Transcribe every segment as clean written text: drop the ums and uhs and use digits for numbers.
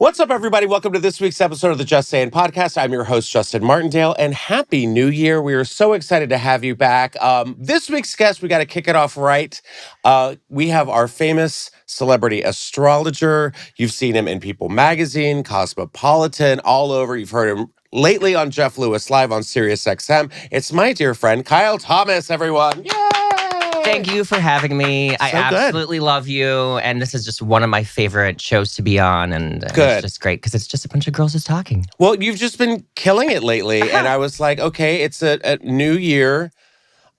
What's up, everybody? Welcome to this week's episode of the Just Saying podcast. I'm your host, Justin Martindale, and Happy New Year. We are so excited to have you back. This week's guest, we got to kick it off right. We have our famous celebrity astrologer. You've seen him in People Magazine, Cosmopolitan, all over. You've heard him lately on Jeff Lewis Live on SiriusXM. It's my dear friend, Kyle Thomas, everyone. Yay! Thank you for having me. I absolutely love you. And this is just one of my favorite shows to be on. And it's just great because it's just a bunch of girls just talking. Well, you've just been killing it lately. And I was like, okay, it's a new year.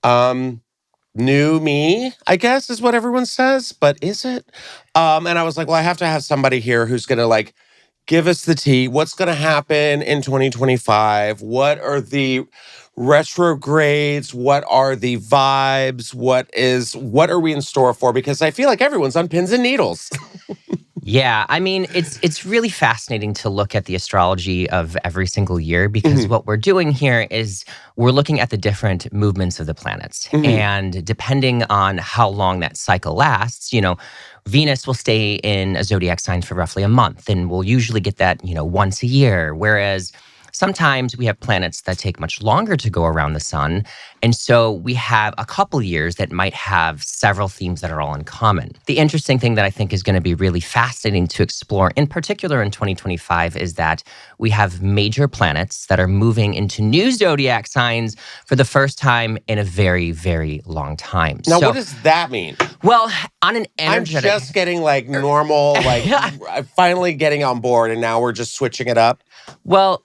New me, I guess, is what everyone says. But is it? And I was like, well, I have to have somebody here who's going to give us the tea. What's going to happen in 2025? What are the retrogrades? What are the vibes? What are we in store for? Because I feel like everyone's on pins and needles. Yeah, I mean, it's really fascinating to look at the astrology of every single year because what we're doing here is we're looking at the different movements of the planets. And depending on how long that cycle lasts, Venus will stay in a zodiac sign for roughly a month, and we'll usually get that, once a year. Whereas sometimes we have planets that take much longer to go around the sun. And so we have a couple years that might have several themes that are all in common. The interesting thing that I think is going to be really fascinating to explore, in particular in 2025, is that we have major planets that are moving into new zodiac signs for the first time in a very, very long time. Now, what does that mean? Well, on an energetic... I'm just getting normal, I'm finally getting on board, and now we're just switching it up. Well,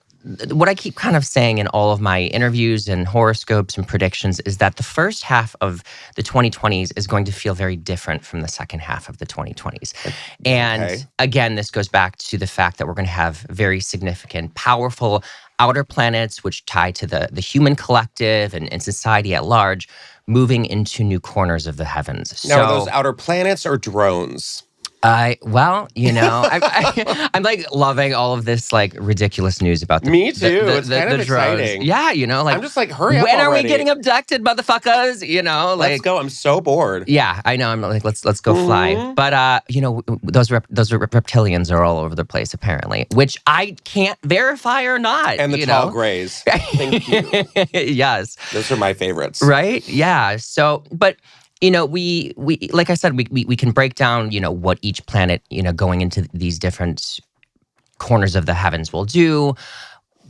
what I keep kind of saying in all of my interviews and horoscopes and predictions is that the first half of the 2020s is going to feel very different from the second half of the 2020s. And again, this goes back to the fact that we're going to have very significant, powerful outer planets, which tie to the human collective and society at large, moving into new corners of the heavens. Now, are those outer planets or drones? I'm loving all of this ridiculous news about the Me too. It's kind of exciting. Yeah, I'm just hurry up when already. Are we getting abducted, motherfuckers? Let's go. I'm so bored. Yeah, I know. I'm let's go fly. But those reptilians are all over the place apparently, which I can't verify or not. And the tall grays. Thank you. Yes, those are my favorites. Right? Yeah. So, but. We like I said, we can break down, what each planet, going into these different corners of the heavens will do.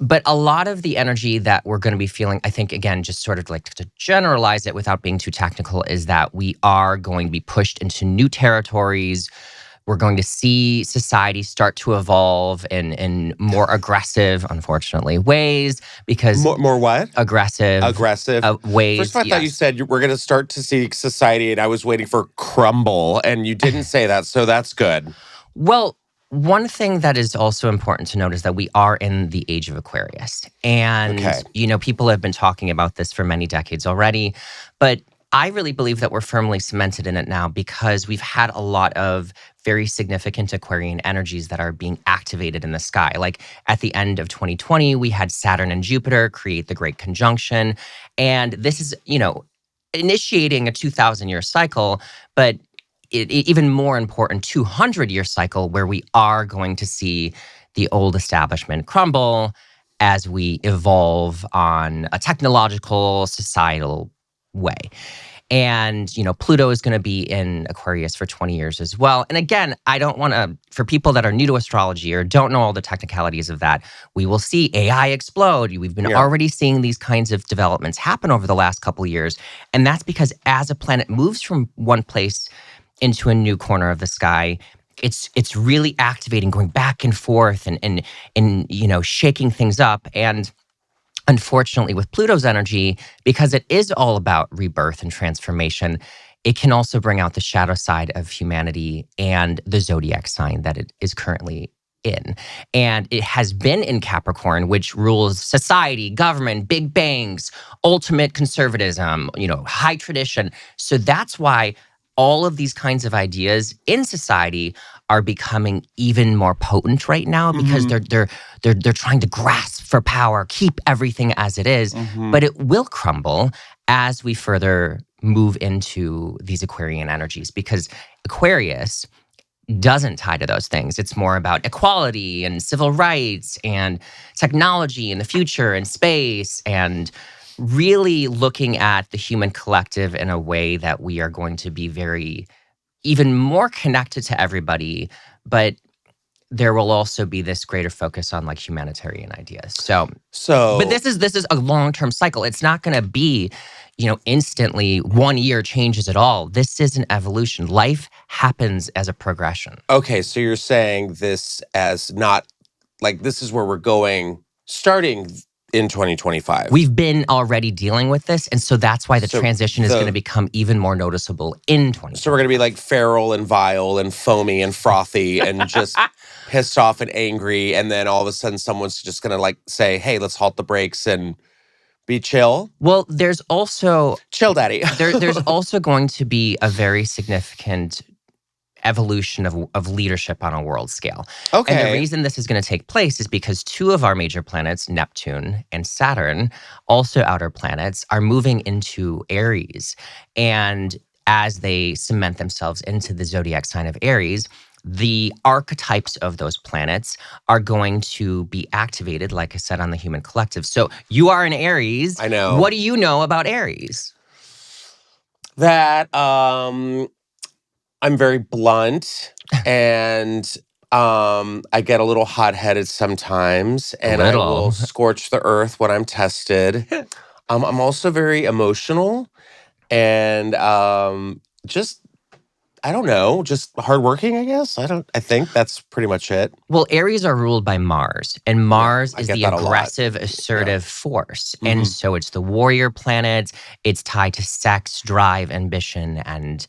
But a lot of the energy that we're going to be feeling, I think, again, just sort of to generalize it without being too technical, is that we are going to be pushed into new territories. We're going to see society start to evolve in more aggressive, unfortunately, ways because... More what? Aggressive. Ways, First of all, I thought you said we're going to start to see society, and I was waiting for crumble, and you didn't say that, so that's good. Well, one thing that is also important to note is that we are in the age of Aquarius. And, people have been talking about this for many decades already, but I really believe that we're firmly cemented in it now because we've had a lot of very significant Aquarian energies that are being activated in the sky. Like at the end of 2020, we had Saturn and Jupiter create the Great Conjunction. And this is, initiating a 2,000-year cycle, but even more important, 200-year cycle where we are going to see the old establishment crumble as we evolve on a technological, societal way. And, Pluto is going to be in Aquarius for 20 years as well. And again, I don't want to, for people that are new to astrology or don't know all the technicalities of that, we will see AI explode. We've been already seeing these kinds of developments happen over the last couple of years. And that's because as a planet moves from one place into a new corner of the sky, it's really activating, going back and forth and shaking things up. And unfortunately, with Pluto's energy, because it is all about rebirth and transformation, it can also bring out the shadow side of humanity and the zodiac sign that it is currently in. And it has been in Capricorn, which rules society, government, big bangs, ultimate conservatism, high tradition. So that's why all of these kinds of ideas in society are becoming even more potent right now because they're trying to grasp for power, keep everything as it is, but it will crumble as we further move into these Aquarian energies because Aquarius doesn't tie to those things. It's more about equality and civil rights and technology and the future and space, and really looking at the human collective in a way that we are going to be even more connected to everybody, but there will also be this greater focus on like humanitarian ideas. So but this is a long-term cycle. It's not going to be, instantly 1 year changes it all. This is an evolution. Life happens as a progression. Okay, so you're saying this as not like this is where we're going starting in 2025. We've been already dealing with this, and so that's why the transition is going to become even more noticeable in 2025. So we're going to be like feral and vile and foamy and frothy and just pissed off and angry, and then all of a sudden someone's just going to like say, hey, let's halt the brakes and be chill. Well, there's also... Chill, daddy. There's also going to be a very significant evolution of leadership on a world scale. Okay. And the reason this is going to take place is because two of our major planets, Neptune and Saturn, also outer planets, are moving into Aries. And as they cement themselves into the zodiac sign of Aries, the archetypes of those planets are going to be activated, like I said, on the human collective. So you are an Aries. I know. What do you know about Aries? That I'm very blunt and I get a little hot-headed sometimes, and I will scorch the earth when I'm tested. I'm also very emotional and just I don't know, just hardworking, I guess. I think that's pretty much it. Well, Aries are ruled by Mars, and Mars is the aggressive, assertive force. Mm-hmm. And so it's the warrior planet. It's tied to sex, drive, ambition, and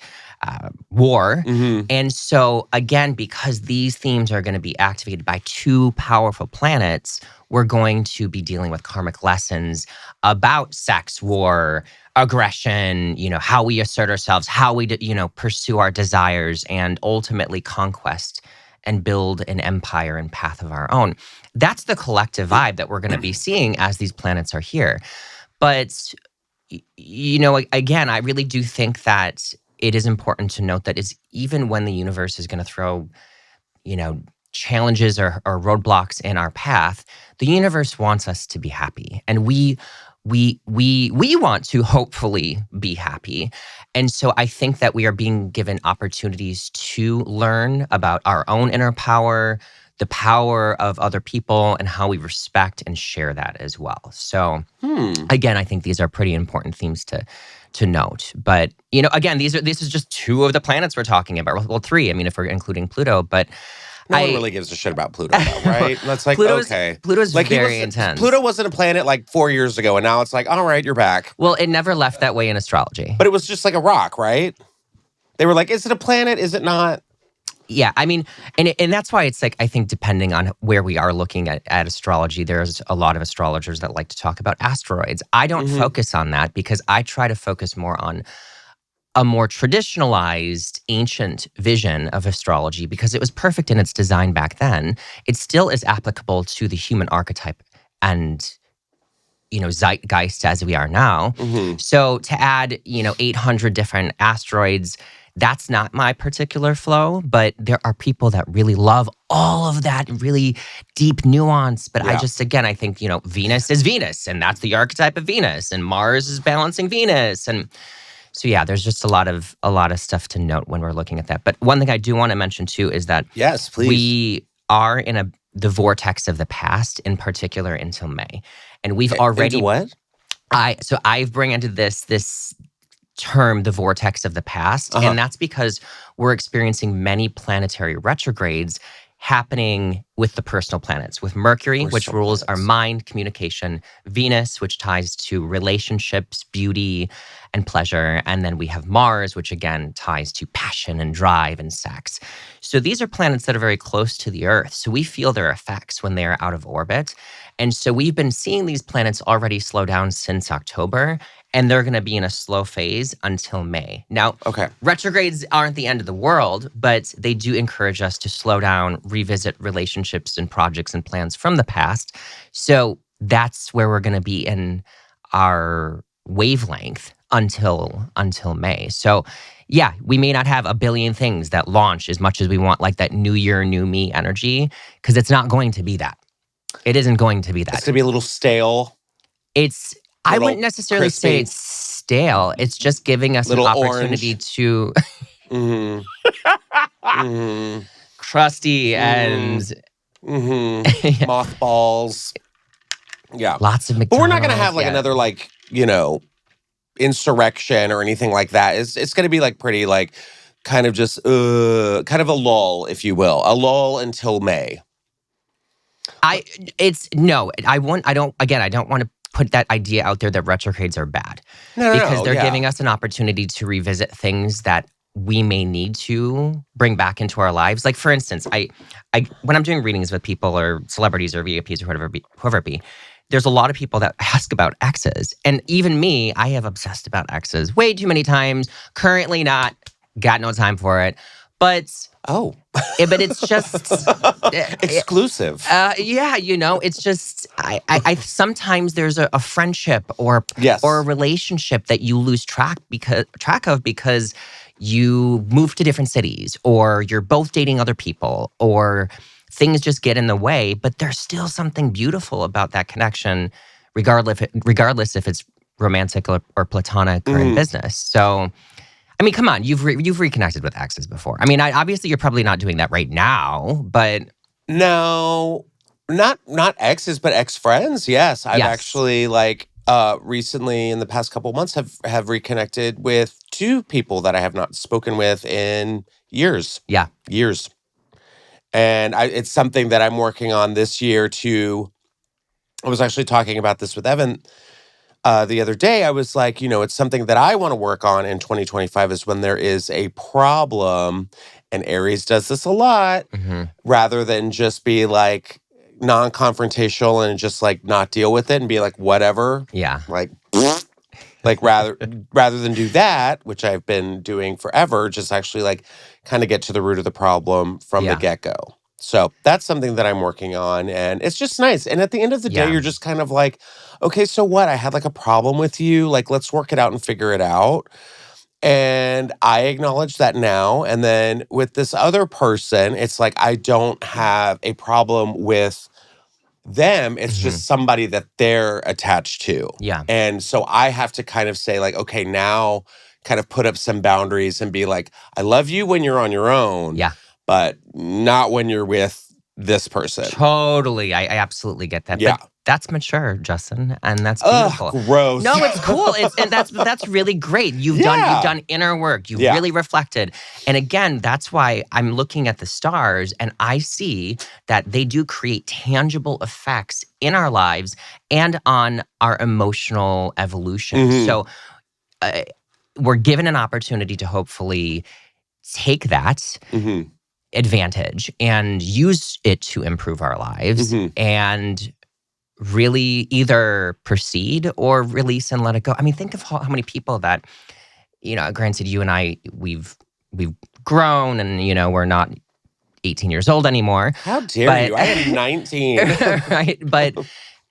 war. Mm-hmm. And so, again, because these themes are going to be activated by two powerful planets, we're going to be dealing with karmic lessons about sex, war, aggression, how we assert ourselves, how we, pursue our desires, and ultimately conquest and build an empire and path of our own. That's the collective vibe that we're going to be seeing as these planets are here. But, again, I really do think that it is important to note that is even when the universe is going to throw, challenges or roadblocks in our path, the universe wants us to be happy. And we want to hopefully be happy. And so I think that we are being given opportunities to learn about our own inner power, the power of other people, and how we respect and share that as well. So again, I think these are pretty important themes to note. But, again, this is just two of the planets we're talking about. Well, three, if we're including Pluto, but no one really gives a shit about Pluto, though, right? That's like, Pluto's like very intense. Pluto wasn't a planet like 4 years ago, and now it's like, all right, you're back. Well, it never left that way in astrology. But it was just like a rock, right? They were like, is it a planet? Is it not? Yeah, and that's why it's like, I think depending on where we are looking at astrology, there's a lot of astrologers that like to talk about asteroids. I don't focus on that because I try to focus more on a more traditionalized, ancient vision of astrology because it was perfect in its design back then. It still is applicable to the human archetype and, zeitgeist as we are now. Mm-hmm. So to add, 800 different asteroids, that's not my particular flow, but there are people that really love all of that really deep nuance. But I think, Venus is Venus, and that's the archetype of Venus, and Mars is balancing Venus. And so, yeah, there's just a lot of stuff to note when we're looking at that. But one thing I do want to mention, too, is that yes, please. We are in the vortex of the past, in particular, until May. And we've already... Into what? I bring into this term the vortex of the past. And that's because we're experiencing many planetary retrogrades happening with the personal planets, with Mercury, which rules our mind, communication, Venus, which ties to relationships, beauty, and pleasure, and then we have Mars, which again ties to passion and drive and sex. So these are planets that are very close to the Earth, so we feel their effects when they are out of orbit. And so we've been seeing these planets already slow down since October, and they're going to be in a slow phase until May. Now, retrogrades aren't the end of the world, but they do encourage us to slow down, revisit relationships and projects and plans from the past. So that's where we're going to be in our wavelength until May. So yeah, we may not have a billion things that launch as much as we want, like that new year, new me energy, because it's not going to be that. It isn't going to be that. It's going to be a little stale. I wouldn't necessarily say it's stale. It's just giving us an opportunity to crusty and mothballs. Yeah. Lots of McDonald's. But we're not going to have like another like, insurrection or anything like that. It's going to be like pretty like kind of just kind of a lull, if you will. A lull until May. I don't want to put that idea out there that retrogrades are bad. Because they're giving us an opportunity to revisit things that we may need to bring back into our lives. Like for instance, I when I'm doing readings with people or celebrities or VIPs or whoever it be, there's a lot of people that ask about exes. And even me, I have obsessed about exes way too many times. Currently not. Got no time for it. But but it's just exclusive. It's just I sometimes there's a friendship or a relationship that you lose track of because you move to different cities or you're both dating other people or things just get in the way. But there's still something beautiful about that connection, regardless if it's romantic or platonic or in business. So. I mean, come on, you've reconnected with exes before. I mean, obviously you're probably not doing that right now, but no, not exes, but ex-friends. Yes, I've actually recently in the past couple of months have reconnected with two people that I have not spoken with in years. Yeah, years, and it's something that I'm working on this year too. I was actually talking about this with Evan. The other day, I was like, it's something that I want to work on in 2025 is when there is a problem, and Aries does this a lot, rather than just be like non-confrontational and just like not deal with it and be like, whatever. Yeah. Like rather than do that, which I've been doing forever, just actually like kind of get to the root of the problem from the get-go. So that's something that I'm working on, and it's just nice. And at the end of the day, you're just kind of like, okay, so what? I had like a problem with you. Like, let's work it out and figure it out. And I acknowledge that now. And then with this other person, it's like I don't have a problem with them. It's just somebody that they're attached to. Yeah. And so I have to kind of say like, okay, now kind of put up some boundaries and be like, I love you when you're on your own. Yeah. But not when you're with this person. Totally. I absolutely get that. Yeah. But that's mature, Justin, and that's beautiful. Gross. No, it's cool. And that's really great. You've done inner work. You've really reflected. And again, that's why I'm looking at the stars and I see that they do create tangible effects in our lives and on our emotional evolution. So we're given an opportunity to hopefully take that advantage and use it to improve our lives and really either proceed or release and let it go. I mean, think of how many people that, granted you and I, we've grown and, we're not 18 years old anymore. How dare you? I am 19. Right? But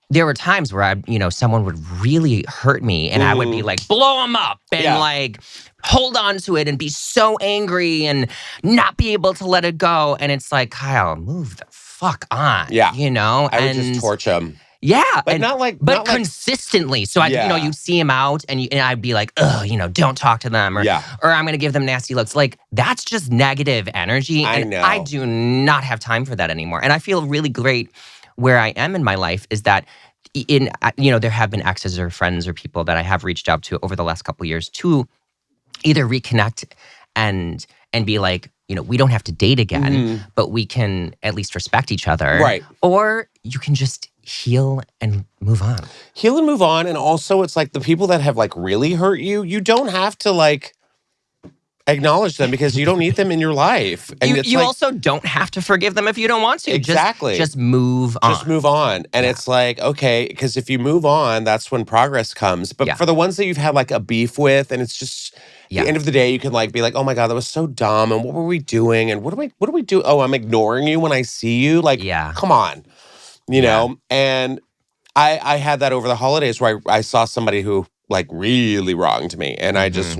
there were times where someone would really hurt me and I would be like, blow them up and like hold on to it and be so angry and not be able to let it go. And it's like, Kyle, move the fuck on. Yeah. I would just torch them. Yeah. But consistently. So you'd see him out and I'd be like, ugh, don't talk to them or I'm going to give them nasty looks. Like that's just negative energy. I and know. I do not have time for that anymore. And I feel really great where I am in my life is that there have been exes or friends or people that I have reached out to over the last couple of years to either reconnect and be like, we don't have to date again, but we can at least respect each other. Right. Or you can just heal and move on. Heal and move on. And also it's like the people that have like really hurt you, you don't have to like acknowledge them because you don't need them in your life. And you also don't have to forgive them if you don't want to. Exactly. Just move on. Just move on. And it's like, okay, because if you move on, that's when progress comes. But for the ones that you've had like a beef with, and it's just at the end of the day, you can like be like, oh my God, that was so dumb. And what were we doing? And what do we do? Oh, I'm ignoring you when I see you. Like, come on. You know? And I had that over the holidays where I saw somebody who like really wronged me. And I just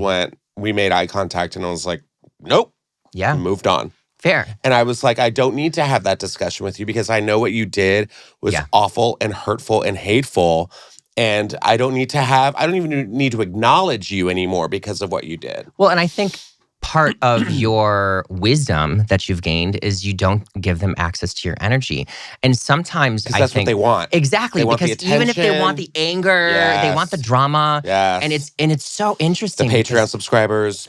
we made eye contact and I was like, nope. Yeah. Moved on. Fair. And I was like, I don't need to have that discussion with you because I know what you did was awful and hurtful and hateful. And I don't even need to acknowledge you anymore because of what you did. Well, and I think part of your wisdom that you've gained is you don't give them access to your energy. And sometimes I that's think what they want. Exactly. They want because the even if they want the anger, they want the drama. Yes. And it's so interesting. The Patreon subscribers.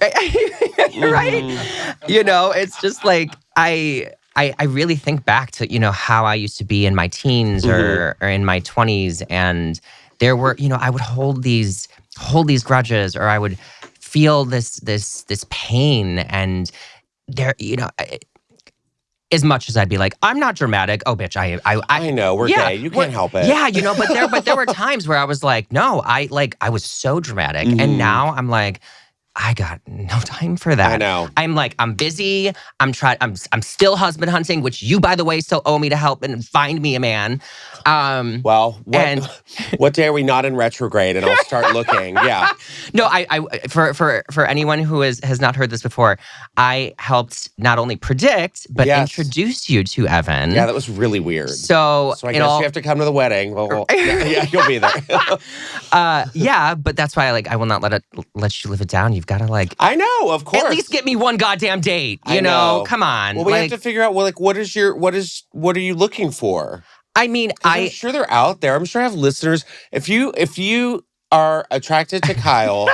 Right. You know, it's just like I really think back to, you know, how I used to be in my teens or in my 20s. And there were, you know, I would hold these grudges, or I would feel this pain. And there, you know, as much as I'd be like, I'm not dramatic. Oh, bitch, I know, we're gay. You can't help it. Yeah, you know, but there were times where I was like, no, I was so dramatic. And now I'm like, I got no time for that. I know. I'm like, I'm busy. I'm still husband hunting, which you, by the way, still owe me to help and find me a man. Well, what day are we not in retrograde? And I'll start looking. Yeah. No, for anyone who has not heard this before, I helped not only predict but introduce you to Evan. Yeah, that was really weird. So I guess you have to come to the wedding. Well, yeah, you'll be there. Yeah, but that's why I will not let you live it down. You've got to I know, of course. At least get me one goddamn date. You know, come on. Well, we have to figure out. Well, what are you looking for? I mean, I'm sure they're out there. I'm sure I have listeners. If you are attracted to Kyle,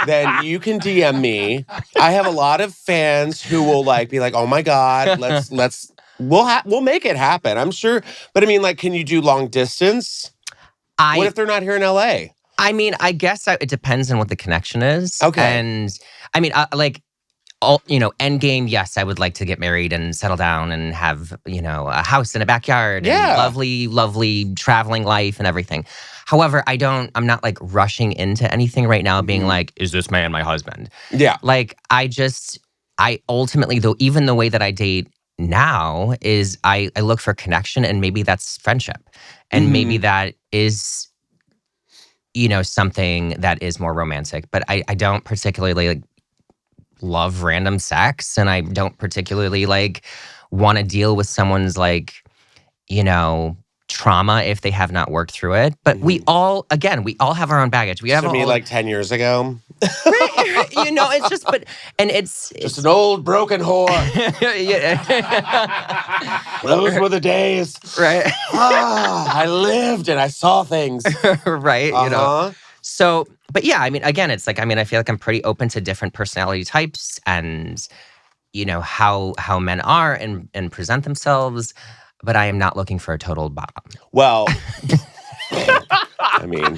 then you can DM me. I have a lot of fans who will be like, oh my God, we'll make it happen. I'm sure. But I mean, can you do long distance? What if they're not here in LA? I mean, I guess it depends on what the connection is. Okay. And I mean, end game, yes, I would like to get married and settle down and have, a house and a backyard and lovely traveling life and everything. However, I'm not rushing into anything right now being like, is this man my husband? Yeah. I ultimately, though, even the way that I date now is I look for connection, and maybe that's friendship. And maybe that is, something that is more romantic. But I don't particularly love random sex, and I don't particularly want to deal with someone's trauma if they have not worked through it. But we all have our own baggage. We have me 10 years ago. It's just, it's just an old broken whore. Those were the days. Right. I lived and I saw things. Right. So, but yeah, I mean, again, it's I feel like I'm pretty open to different personality types and, how men are and present themselves, but I am not looking for a total bottom. Well, I mean,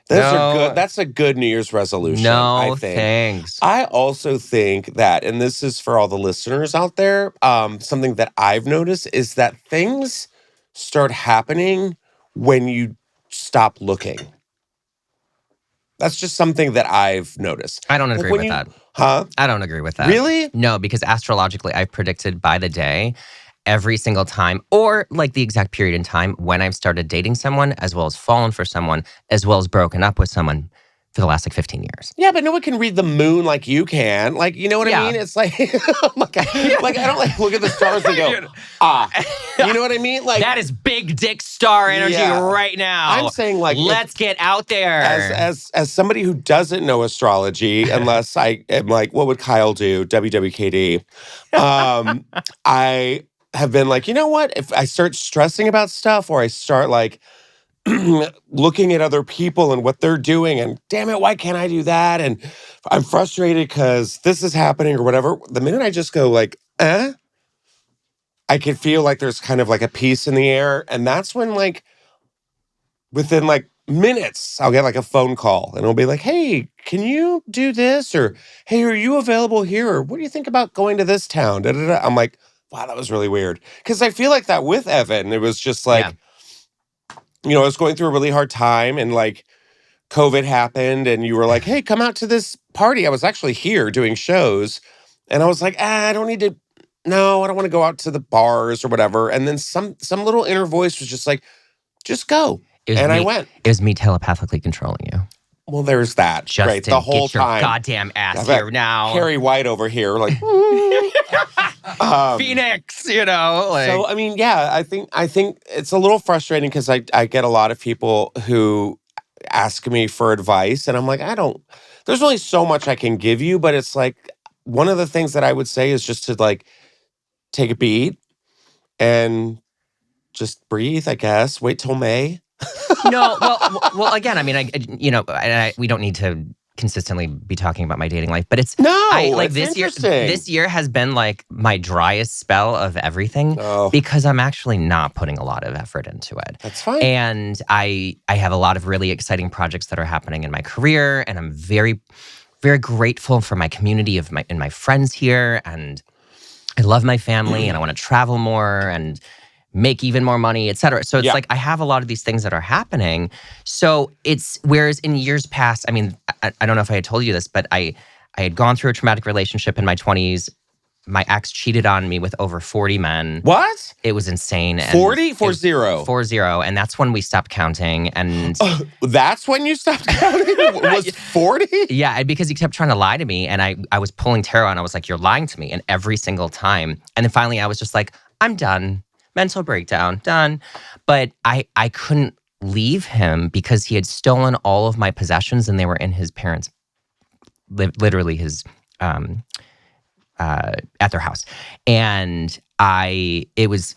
that's a good New Year's resolution, I think. Thanks. I also think that, and this is for all the listeners out there, something that I've noticed is that things start happening when you stop looking. That's just something that I've noticed. I don't agree with that. Huh? I don't agree with that. Really? No, because astrologically, I've predicted by the day every single time, or the exact period in time when I've started dating someone, as well as fallen for someone, as well as broken up with someone for the last 15 years. Yeah, but no one can read the moon like you can. You know what I mean? It's I don't look at the stars and go, You know what I mean? That is big dick star energy right now. I'm saying let's get out there. As somebody who doesn't know astrology, unless I am what would Kyle do? WWKD. I have been you know what? If I start stressing about stuff, or I start looking at other people and what they're doing, and damn it, why can't I do that? And I'm frustrated because this is happening or whatever. The minute I just go I can feel there's kind of a peace in the air. And that's when within minutes, I'll get a phone call and it'll be hey, can you do this? Or, hey, are you available here? Or what do you think about going to this town? Da, da, da. I'm wow, that was really weird. Because I feel that with Evan, it was just I was going through a really hard time, and COVID happened, and you were hey, come out to this party. I was actually here doing shows, and I was I don't need to. No, I don't want to go out to the bars or whatever. And then some little inner voice was just just go. I went. It was me telepathically controlling you. Well, there's that. Justin, Great. The whole get your time. goddamn ass here now. Carrie White over here, like Phoenix, you know. Like. So I mean, yeah, I think it's a little frustrating because I get a lot of people who ask me for advice, and I'm like, there's only so much I can give you, but it's like one of the things that I would say is just to like take a beat and just breathe, I guess. Wait till May. No, well, again, I mean, we don't need to consistently be talking about my dating life, but it's this year has been like my driest spell of everything because I'm actually not putting a lot of effort into it. That's fine. And I have a lot of really exciting projects that are happening in my career, and I'm very, very grateful for my community and my friends here, and I love my family, and I want to travel more and make even more money, et cetera. So it's like I have a lot of these things that are happening. So whereas in years past, I mean, I don't know if I had told you this, but I had gone through a traumatic relationship in my 20s. My ex cheated on me with over 40 men. What? It was insane. 40? 40? 40. And that's when we stopped counting. And that's when you stopped counting? Was 40? Yeah, because he kept trying to lie to me. And I was pulling tarot, and I was like, you're lying to me. And every single time. And then finally I was just like, I'm done. Mental breakdown, done. But I couldn't leave him because he had stolen all of my possessions, and they were in his parents' literally his at their house. And it was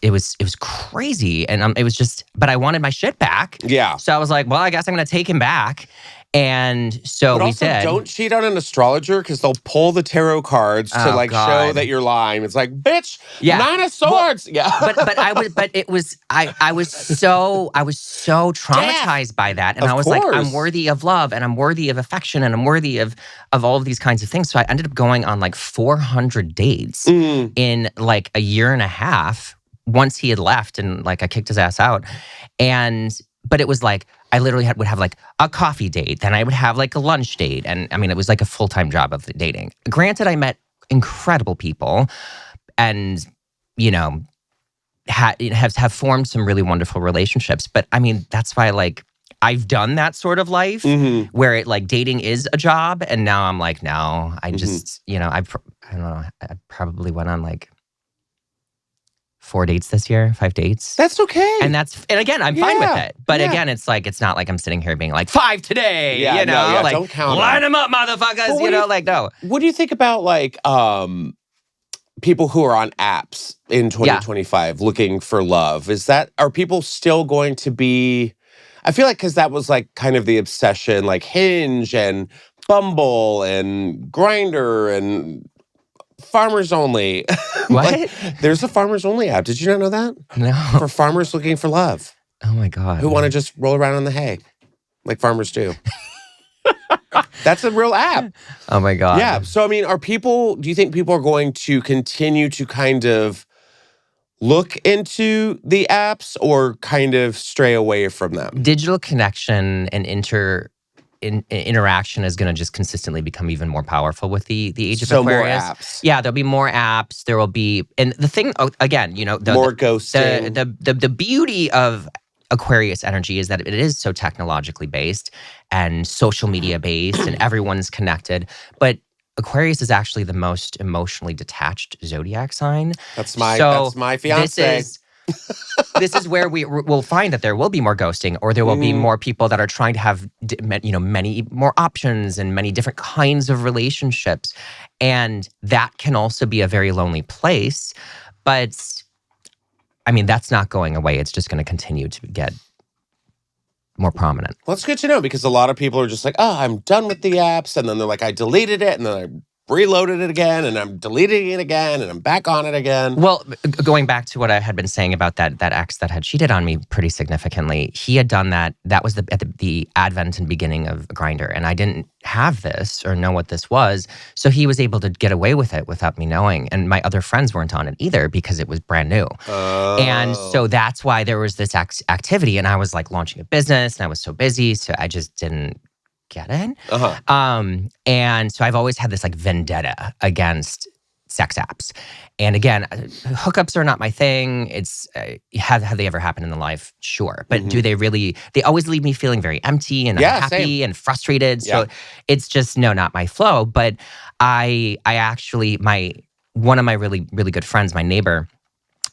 crazy. And it was just, but I wanted my shit back. Yeah. So I was like, well, I guess I'm going to take him back. And so we did. Don't cheat on an astrologer because they'll pull the tarot cards to show that you're lying. It's like, bitch, 9 of swords. Well, I was so traumatized by that. And I was like, I'm worthy of love, and I'm worthy of affection, and I'm worthy of all of these kinds of things. So I ended up going on like 400 dates in like a year and a half once he had left, and like I kicked his ass out. But it was like, I literally would have like a coffee date, then I would have like a lunch date. And I mean, it was like a full-time job of dating. Granted, I met incredible people and, you know, have formed some really wonderful relationships. But I mean, that's why like I've done that sort of life where it like dating is a job. And now I'm like, no, I just, you know, I don't know, I probably went on like 4 dates this year, 5 dates. That's okay. And again, I'm fine with it. But again, it's like, it's not like I'm sitting here being like, 5 today, you know? Like, don't count line them up, motherfuckers, you know? Like, no. What do you think about like people who are on apps in 2025 looking for love? Are people still going to be, I feel like because that was like kind of the obsession, like Hinge and Bumble and Grindr and Farmers Only. What? Like, there's a Farmers Only app. Did you not know that? No. For farmers looking for love. Oh my God. Who want to just roll around on the hay like farmers do. That's a real app. Oh my God. Yeah. So, I mean, do you think people are going to continue to kind of look into the apps or kind of stray away from them? Digital connection and interaction is going to just consistently become even more powerful with the age of Aquarius. More apps. Yeah, there'll be more apps. There will be, and the thing again, you know, more ghosting. The beauty of Aquarius energy is that it is so technologically based and social media based, and everyone's connected. But Aquarius is actually the most emotionally detached zodiac sign. That's my fiance. This is where we'll find that there will be more ghosting, or there will be more people that are trying to have, you know, many more options and many different kinds of relationships. And that can also be a very lonely place. But I mean, that's not going away. It's just going to continue to get more prominent. Well, it's good to know because a lot of people are just like, oh, I'm done with the apps. And then they're like, I deleted it. And then I reloaded it again, and I'm deleting it again, and I'm back on it again. Well, going back to what I had been saying about that ex that had cheated on me pretty significantly, he had done that. That was at the advent and beginning of Grindr, and I didn't have this or know what this was, so he was able to get away with it without me knowing. And my other friends weren't on it either because it was brand new. Oh. And so that's why there was this activity, and I was like launching a business, and I was so busy, so I just didn't get it. And so I've always had this like vendetta against sex apps. And again, hookups are not my thing. It's have they ever happened in the life? Sure, but do they really? They always leave me feeling very empty and unhappy and frustrated. So it's just not my flow. But I actually one of my really really good friends, my neighbor,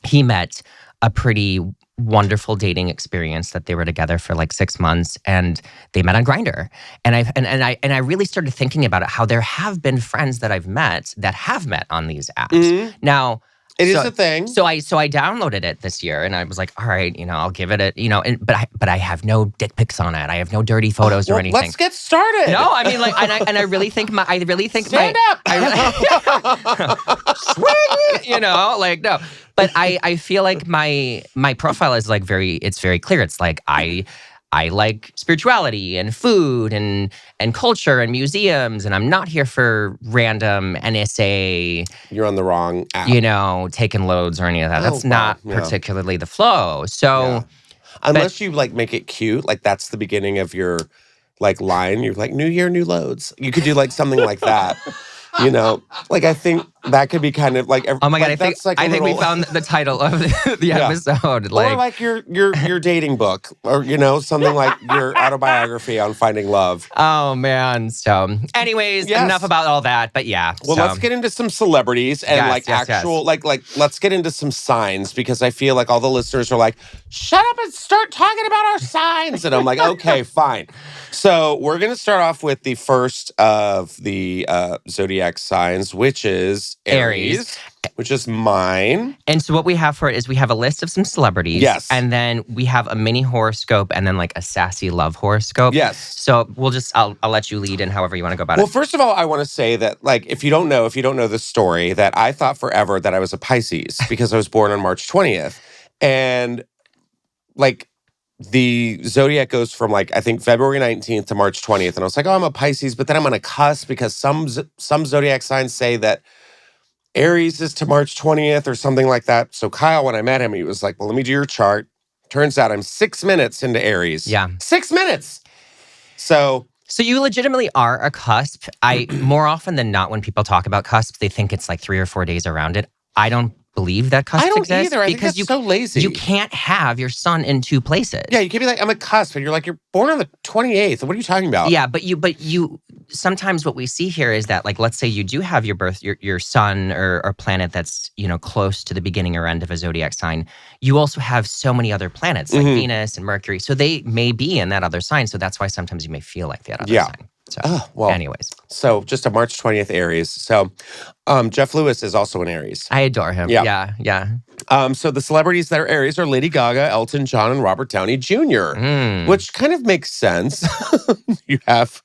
he met a pretty wonderful dating experience that they were together for like 6 months, and they met on Grindr. And I really started thinking about it, how there have been friends that I've met that have met on these apps. Now, it is a thing. So I downloaded it this year, and I was like, all right, I'll give it a, but I have no dick pics on it. I have no dirty photos or anything. Let's get started. No, I mean, like, and I really think Stand up. Swing, no. But I feel like my profile is like it's very clear. It's like I like spirituality and food and culture and museums, and I'm not here for random NSA. You're on the wrong app. Taking loads or any of that. That's not particularly the flow. So unless you like make it cute, like that's the beginning of your like line. You're like, new year, new loads. You could do like something like that. Like I think that could be kind of like. Oh my god! I think we found the title of the episode. Or like your dating book, or something like your autobiography on finding love. Oh man! So, anyways, enough about all that. But yeah. Well, let's get into some celebrities and like let's get into some signs, because I feel like all the listeners are like, shut up and start talking about our signs, and I'm like, okay, fine. So we're gonna start off with the first of the zodiac signs, which is Aries, which is mine. And so what we have for it is we have a list of some celebrities. Yes. And then we have a mini horoscope and then like a sassy love horoscope. Yes. So I'll let you lead in however you want to go about it. Well, first of all, I want to say that, like, if you don't know the story, that I thought forever that I was a Pisces because I was born on March 20th. And like the zodiac goes from like, I think February 19th to March 20th. And I was like, oh, I'm a Pisces, but then I'm on a cusp because some zodiac signs say that Aries is to March 20th or something like that. So Kyle, when I met him, he was like, well, let me do your chart. Turns out I'm 6 minutes into Aries. Yeah. 6 minutes. So you legitimately are a cusp. More often than not, when people talk about cusps, they think it's like 3 or 4 days around it. I don't believe that cusps exist. I don't either. I think that's so lazy. You can't have your sun in 2 places. Yeah, you can't be like, I'm a cusp, and you're like, you're born on the 28th. What are you talking about? Yeah, but you sometimes what we see here is that, like, let's say you do have your birth, your sun or planet that's, close to the beginning or end of a zodiac sign. You also have so many other planets, like Venus and Mercury. So they may be in that other sign. So that's why sometimes you may feel like that other sign. So, anyways. So just a March 20th Aries. So Jeff Lewis is also an Aries. I adore him. Yeah. So the celebrities that are Aries are Lady Gaga, Elton John, and Robert Downey Jr., which kind of makes sense. You have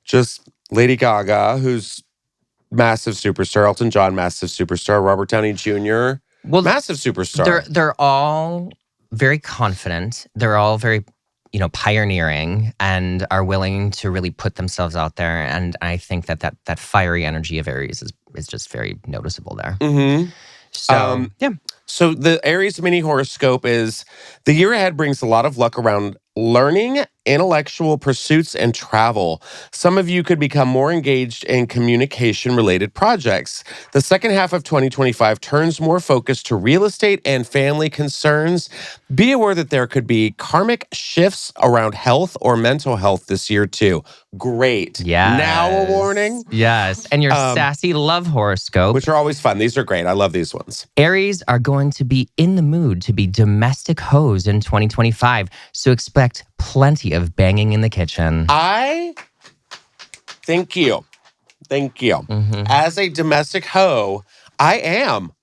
just Lady Gaga, who's massive superstar, Elton John, massive superstar, Robert Downey Jr., massive superstar. They're all very confident. They're all very pioneering and are willing to really put themselves out there. And I think that fiery energy of Aries is just very noticeable there. So, So the Aries mini horoscope is, the year ahead brings a lot of luck around learning, intellectual pursuits, and travel. Some of you could become more engaged in communication-related projects. The second half of 2025 turns more focused to real estate and family concerns. Be aware that there could be karmic shifts around health or mental health this year too. Great. Yes. Now a warning. Yes. And your sassy love horoscope. Which are always fun. These are great. I love these ones. Aries are going to be in the mood to be domestic hoes in 2025. So expect plenty of banging in the kitchen. Thank you. As a domestic hoe, I am.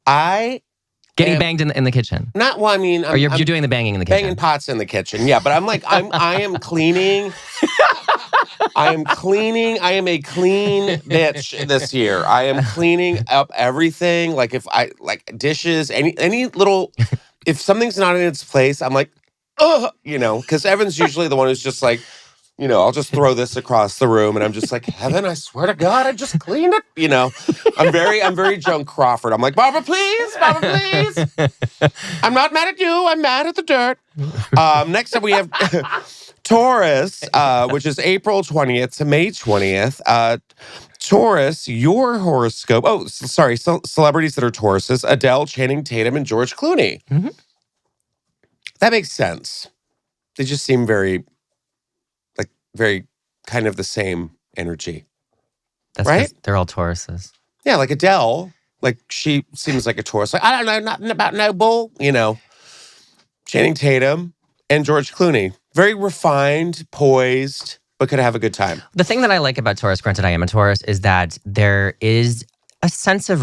Getting banged in the kitchen. You're doing the banging in the kitchen. Banging pots in the kitchen. Yeah, but I am cleaning. I am cleaning. I am a clean bitch this year. I am cleaning up everything. Like if I like dishes, any little, if something's not in its place, I'm like, because Evan's usually the one who's just like, I'll just throw this across the room, and I'm just like, Heaven, I swear to God, I just cleaned it. I'm very Joan Crawford. I'm like, Barbara, please. I'm not mad at you. I'm mad at the dirt. Next up, we have Taurus, which is April 20th to May 20th. Taurus, your horoscope. Oh, sorry. Celebrities that are Tauruses: Adele, Channing Tatum, and George Clooney. Mm-hmm. That makes sense. They just seem very kind of the same energy. That's right? They're all Tauruses. Yeah, like Adele. Like, she seems like a Taurus. Like, I don't know nothing about no bull. Channing Tatum and George Clooney. Very refined, poised, but could have a good time. The thing that I like about Taurus, granted I am a Taurus, is that there is a sense of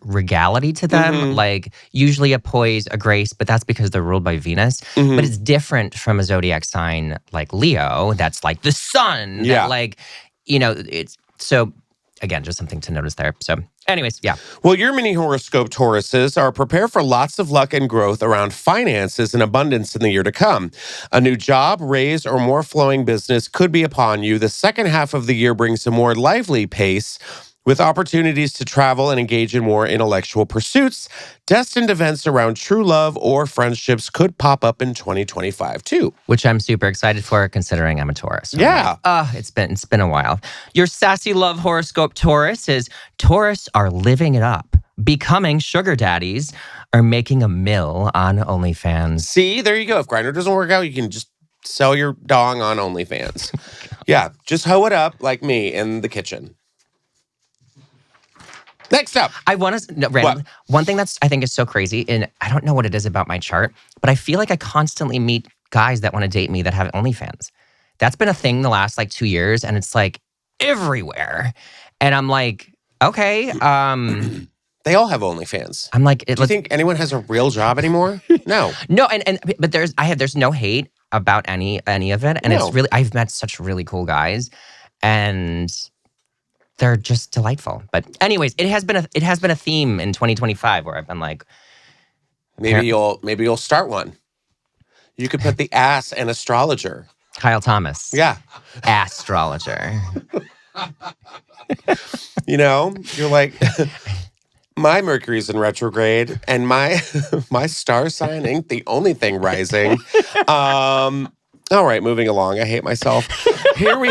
regality to them. Mm-hmm. Like usually a poise, a grace, but that's because they're ruled by Venus. Mm-hmm. But it's different from a zodiac sign like Leo, that's like the sun. Yeah. It's so again, just something to notice there. So anyways, yeah. Well, your mini horoscope Tauruses are prepared for lots of luck and growth around finances and abundance in the year to come. A new job, raise, or more flowing business could be upon you. The second half of the year brings a more lively pace with opportunities to travel and engage in more intellectual pursuits. Destined events around true love or friendships could pop up in 2025 too. Which I'm super excited for, considering I'm a Taurus. So yeah. It's been a while. Your sassy love horoscope Taurus is: Taurus are living it up, becoming sugar daddies, or making a mill on OnlyFans. See, there you go. If Grindr doesn't work out, you can just sell your dong on OnlyFans. Yeah, just hoe it up like me in the kitchen. Next up. I want to, one thing that's I think is so crazy, and I don't know what it is about my chart, but I feel like I constantly meet guys that want to date me that have OnlyFans. That's been a thing the last 2 years, and it's like everywhere. And I'm like, okay. They all have OnlyFans. I'm like, do you think anyone has a real job anymore? No. No, but there's no hate about any of it, and it's really, I've met such really cool guys, and they're just delightful. But anyways, it has been a theme in 2025 where I've been like, maybe you'll start one. You could put the ass and astrologer. Kyle Thomas. Yeah. Astrologer. You're like, my Mercury's in retrograde and my star sign ain't the only thing rising. All right, moving along. I hate myself. Here we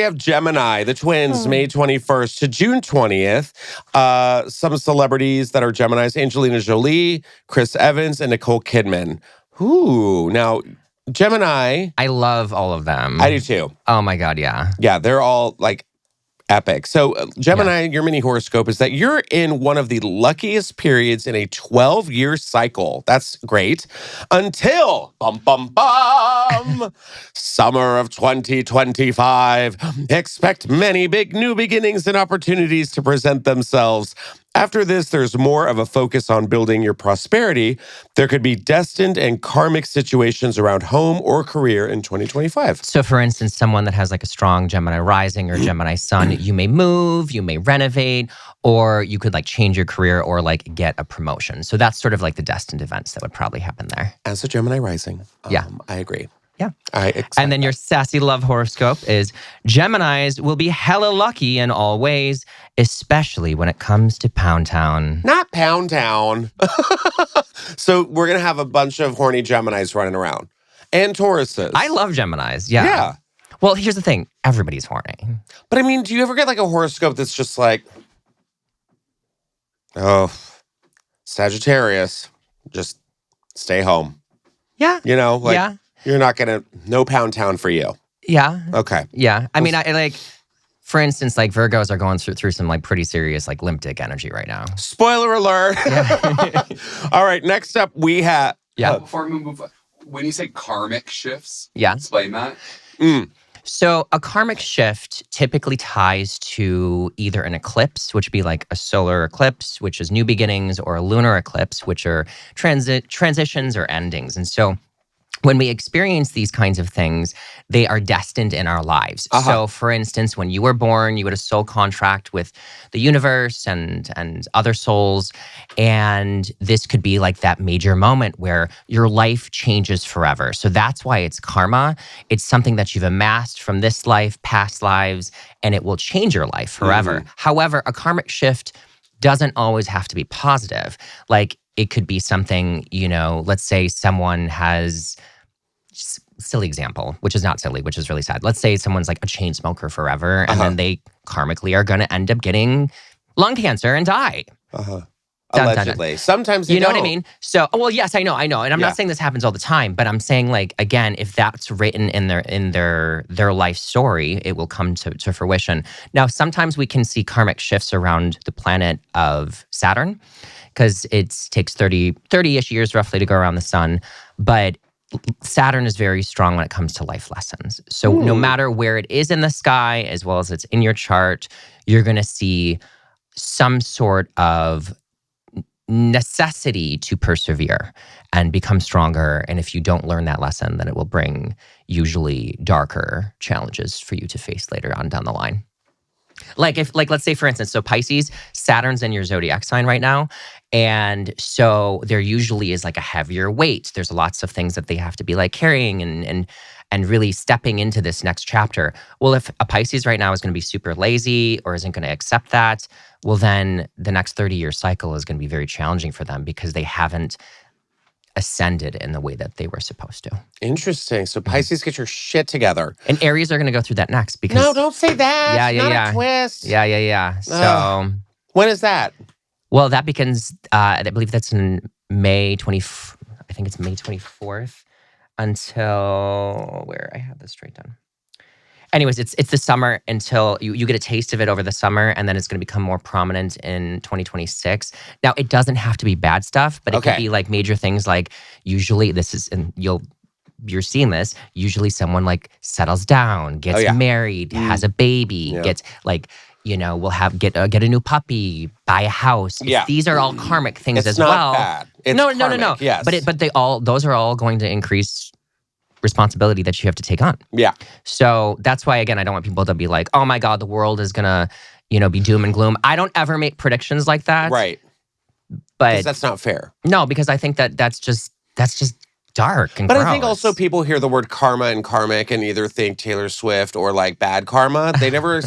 have Gemini, the twins, May 21st to June 20th. Some celebrities that are Geminis: Angelina Jolie, Chris Evans, and Nicole Kidman. Ooh, now Gemini. I love all of them. I do too. Oh my God, yeah. Yeah, they're all like epic. So Gemini, your mini horoscope is that you're in one of the luckiest periods in a 12-year cycle. That's great. Until, summer of 2025. Expect many big new beginnings and opportunities to present themselves. After this, there's more of a focus on building your prosperity. There could be destined and karmic situations around home or career in 2025. So for instance, someone that has like a strong Gemini rising or Gemini sun, you may move, you may renovate, or you could like change your career or like get a promotion. So that's sort of like the destined events that would probably happen there. As a Gemini rising, yeah, I agree. Yeah. And then your sassy love horoscope is: Geminis will be hella lucky in all ways, especially when it comes to Pound Town. Not Pound Town. So we're going to have a bunch of horny Geminis running around. And Tauruses. I love Geminis. Yeah. Yeah. Well, here's the thing. Everybody's horny. But I mean, do you ever get like a horoscope that's just like, oh, Sagittarius, just stay home. Yeah. Yeah. You're not going to, no Pound Town for you. Yeah. Okay. Yeah. I mean, I like, for instance, like Virgos are going through some like pretty serious like limp dick energy right now. Spoiler alert. Yeah. All right. Next up, we have. Yeah. Before we move, when you say karmic shifts, explain that. So a karmic shift typically ties to either an eclipse, which would be like a solar eclipse, which is new beginnings, or a lunar eclipse, which are transitions or endings. And so when we experience these kinds of things, they are destined in our lives. So for instance, when you were born, you had a soul contract with the universe and other souls. And this could be like that major moment where your life changes forever. So that's why it's karma. It's something that you've amassed from this life, past lives, and it will change your life forever. However, a karmic shift doesn't always have to be positive. Like, it could be something, let's say someone has silly example, which is not silly, which is really sad. Let's say someone's like a chain smoker forever, and then they karmically are going to end up getting lung cancer and die. Allegedly. Sometimes you know what I mean? So, well, yes, I know. And I'm not saying this happens all the time, but I'm saying, like, again, if that's written in their life story, it will come to fruition. Now, sometimes we can see karmic shifts around the planet of Saturn, because it takes 30-ish years roughly to go around the sun. But Saturn is very strong when it comes to life lessons. So no matter where it is in the sky, as well as it's in your chart, you're going to see some sort of necessity to persevere and become stronger. And if you don't learn that lesson, then it will bring usually darker challenges for you to face later on down the line. Like let's say, for instance, so Pisces, Saturn's in your zodiac sign right now. And so there usually is like a heavier weight. There's lots of things that they have to be like carrying and really stepping into this next chapter. Well, if a Pisces right now is going to be super lazy or isn't going to accept that, well, then the next 30-year cycle is going to be very challenging for them because they haven't ascended in the way that they were supposed to. Interesting. So Pisces, get your shit together. And Aries are going to go through that next because... No, don't say that. Not a twist. Yeah. So... when is that? Well, that begins, I believe that's in May 24th until, where I have this right down. Anyways, it's the summer until you get a taste of it over the summer, and then it's going to become more prominent in 2026. Now, it doesn't have to be bad stuff, but it could be like major things like usually this is, and you're seeing this, usually someone like settles down, gets married, has a baby, gets like, we'll get a new puppy, buy a house. Yeah. These are all karmic things it's as not well. Bad. It's no. Yes. But those are all going to increase responsibility that you have to take on. Yeah. So that's why, again, I don't want people to be like, oh my God, the world is gonna, be doom and gloom. I don't ever make predictions like that. Right. But that's not fair. No, because I think that's just dark and But gross. I think also people hear the word karma and karmic and either think Taylor Swift or like bad karma. They never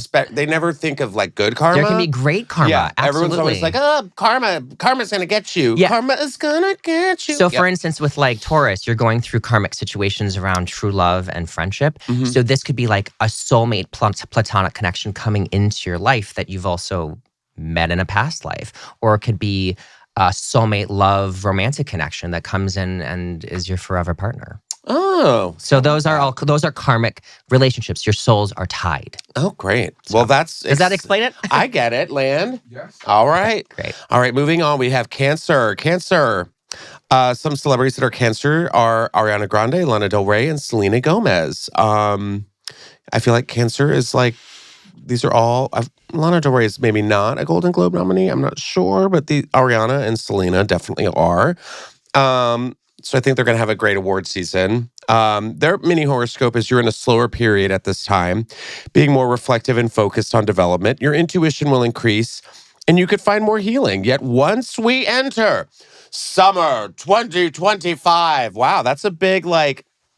think of like good karma. There can be great karma. Yeah, absolutely. Everyone's always like, oh, karma's gonna get you. Yeah. Karma is gonna get you. So for instance, with like Taurus, you're going through karmic situations around true love and friendship. Mm-hmm. So this could be like a soulmate platonic connection coming into your life that you've also met in a past life. Or it could be a soulmate love romantic connection that comes in and is your forever partner. Oh. So those are karmic relationships. Your souls are tied. Oh, great. So, well, does that explain it? I get it, Land. Yes. All right. Great. All right, moving on. We have Cancer. Some celebrities that are Cancer are Ariana Grande, Lana Del Rey, and Selena Gomez. I feel like Cancer is like, these are all, Lana Del Rey is maybe not a Golden Globe nominee. I'm not sure, but the Ariana and Selena definitely are. So I think they're going to have a great award season. Their mini horoscope is you're in a slower period at this time, being more reflective and focused on development. Your intuition will increase and you could find more healing. Yet once we enter summer 2025, wow, that's a big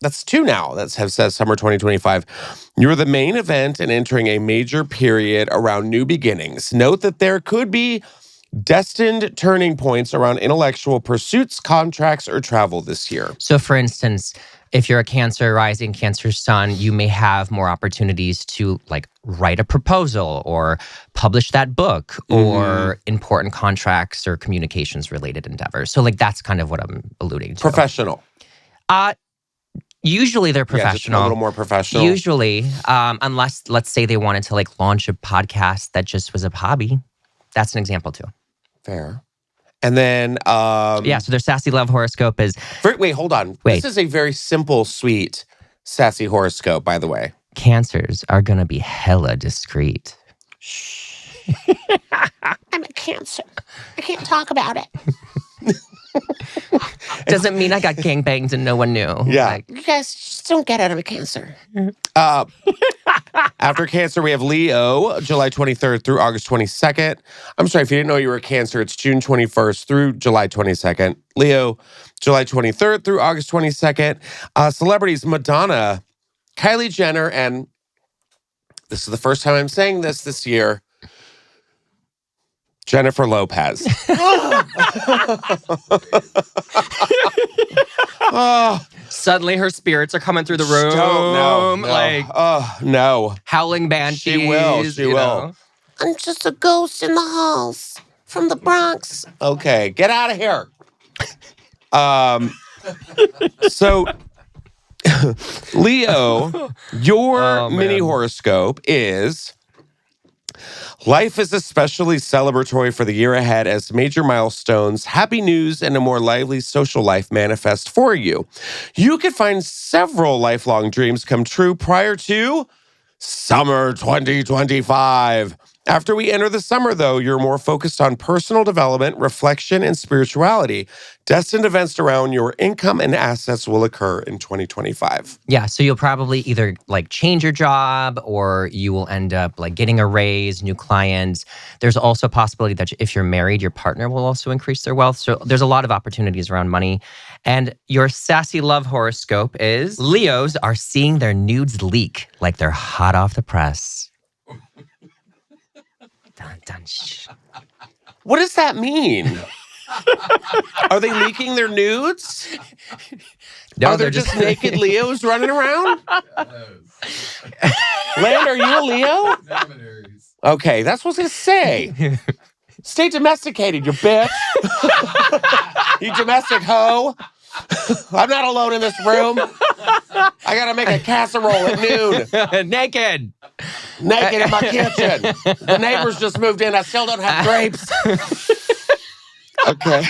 that's 2 now that says summer 2025. You're the main event and entering a major period around new beginnings. Note that there could be destined turning points around intellectual pursuits, contracts, or travel this year. So for instance, if you're a Cancer rising, Cancer sun, you may have more opportunities to like write a proposal or publish that book or important contracts or communications related endeavors. So like that's kind of what I'm alluding to. Professional. Usually they're professional. Yeah, just a little more professional. Usually, unless, let's say they wanted to like launch a podcast that just was a hobby. That's an example too. Fair. And then... so their sassy love horoscope is... Wait, hold on. This is a very simple, sweet, sassy horoscope, by the way. Cancers are going to be hella discreet. Shh. I'm a Cancer. I can't talk about it. Doesn't mean I got gangbanged and no one knew. Yeah. You guys just don't get out of a Cancer. After Cancer, we have Leo, July 23rd through August 22nd. I'm sorry, if you didn't know you were a Cancer, it's June 21st through July 22nd. Leo, July 23rd through August 22nd. Celebrities, Madonna, Kylie Jenner, and this is the first time I'm saying this year, Jennifer Lopez. Suddenly her spirits are coming through the room. No. Like, oh, no. Howling banshees. She will. She will. Know? I'm just a ghost in the halls from the Bronx. Okay, get out of here. So, Leo, your mini horoscope is... Life is especially celebratory for the year ahead as major milestones, happy news, and a more lively social life manifest for you. You could find several lifelong dreams come true prior to summer 2025. After we enter the summer, though, you're more focused on personal development, reflection, and spirituality. Destined events around your income and assets will occur in 2025. Yeah, so you'll probably either like change your job or you will end up like getting a raise, new clients. There's also a possibility that if you're married, your partner will also increase their wealth. So there's a lot of opportunities around money. And your sassy love horoscope is Leos are seeing their nudes leak like they're hot off the press. Dun, dun, shh. What does that mean? Are they leaking their nudes? No, are there just naked Leos running around? Land, are you a Leo? Okay, that's what I was going to say. Stay domesticated, you bitch. You domestic hoe. I'm not alone in this room. I got to make a casserole at noon. Naked in my kitchen. The neighbors just moved in. I still don't have grapes. Okay.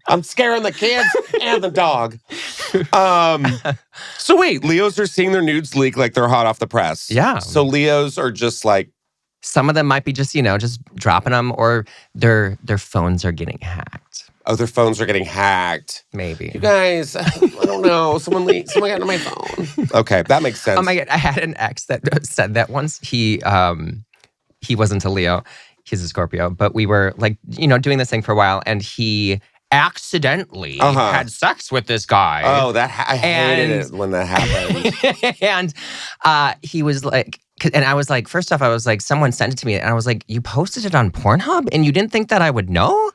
I'm scaring the kids and the dog. So wait, Leos are seeing their nudes leak like they're hot off the press. Yeah. So Leos are just like... Some of them might be just, just dropping them, or their phones are getting hacked. Oh, their phones are getting hacked. Maybe. You guys, I don't know. Someone got into my phone. Okay, that makes sense. Oh my God, I had an ex that said that once. He wasn't a Leo. He's a Scorpio. But we were like, doing this thing for a while, and he accidentally had sex with this guy. Oh, I hated it when that happened. And he was like, and I was like, first off, I was like, someone sent it to me, and I was like, you posted it on Pornhub, and you didn't think that I would know?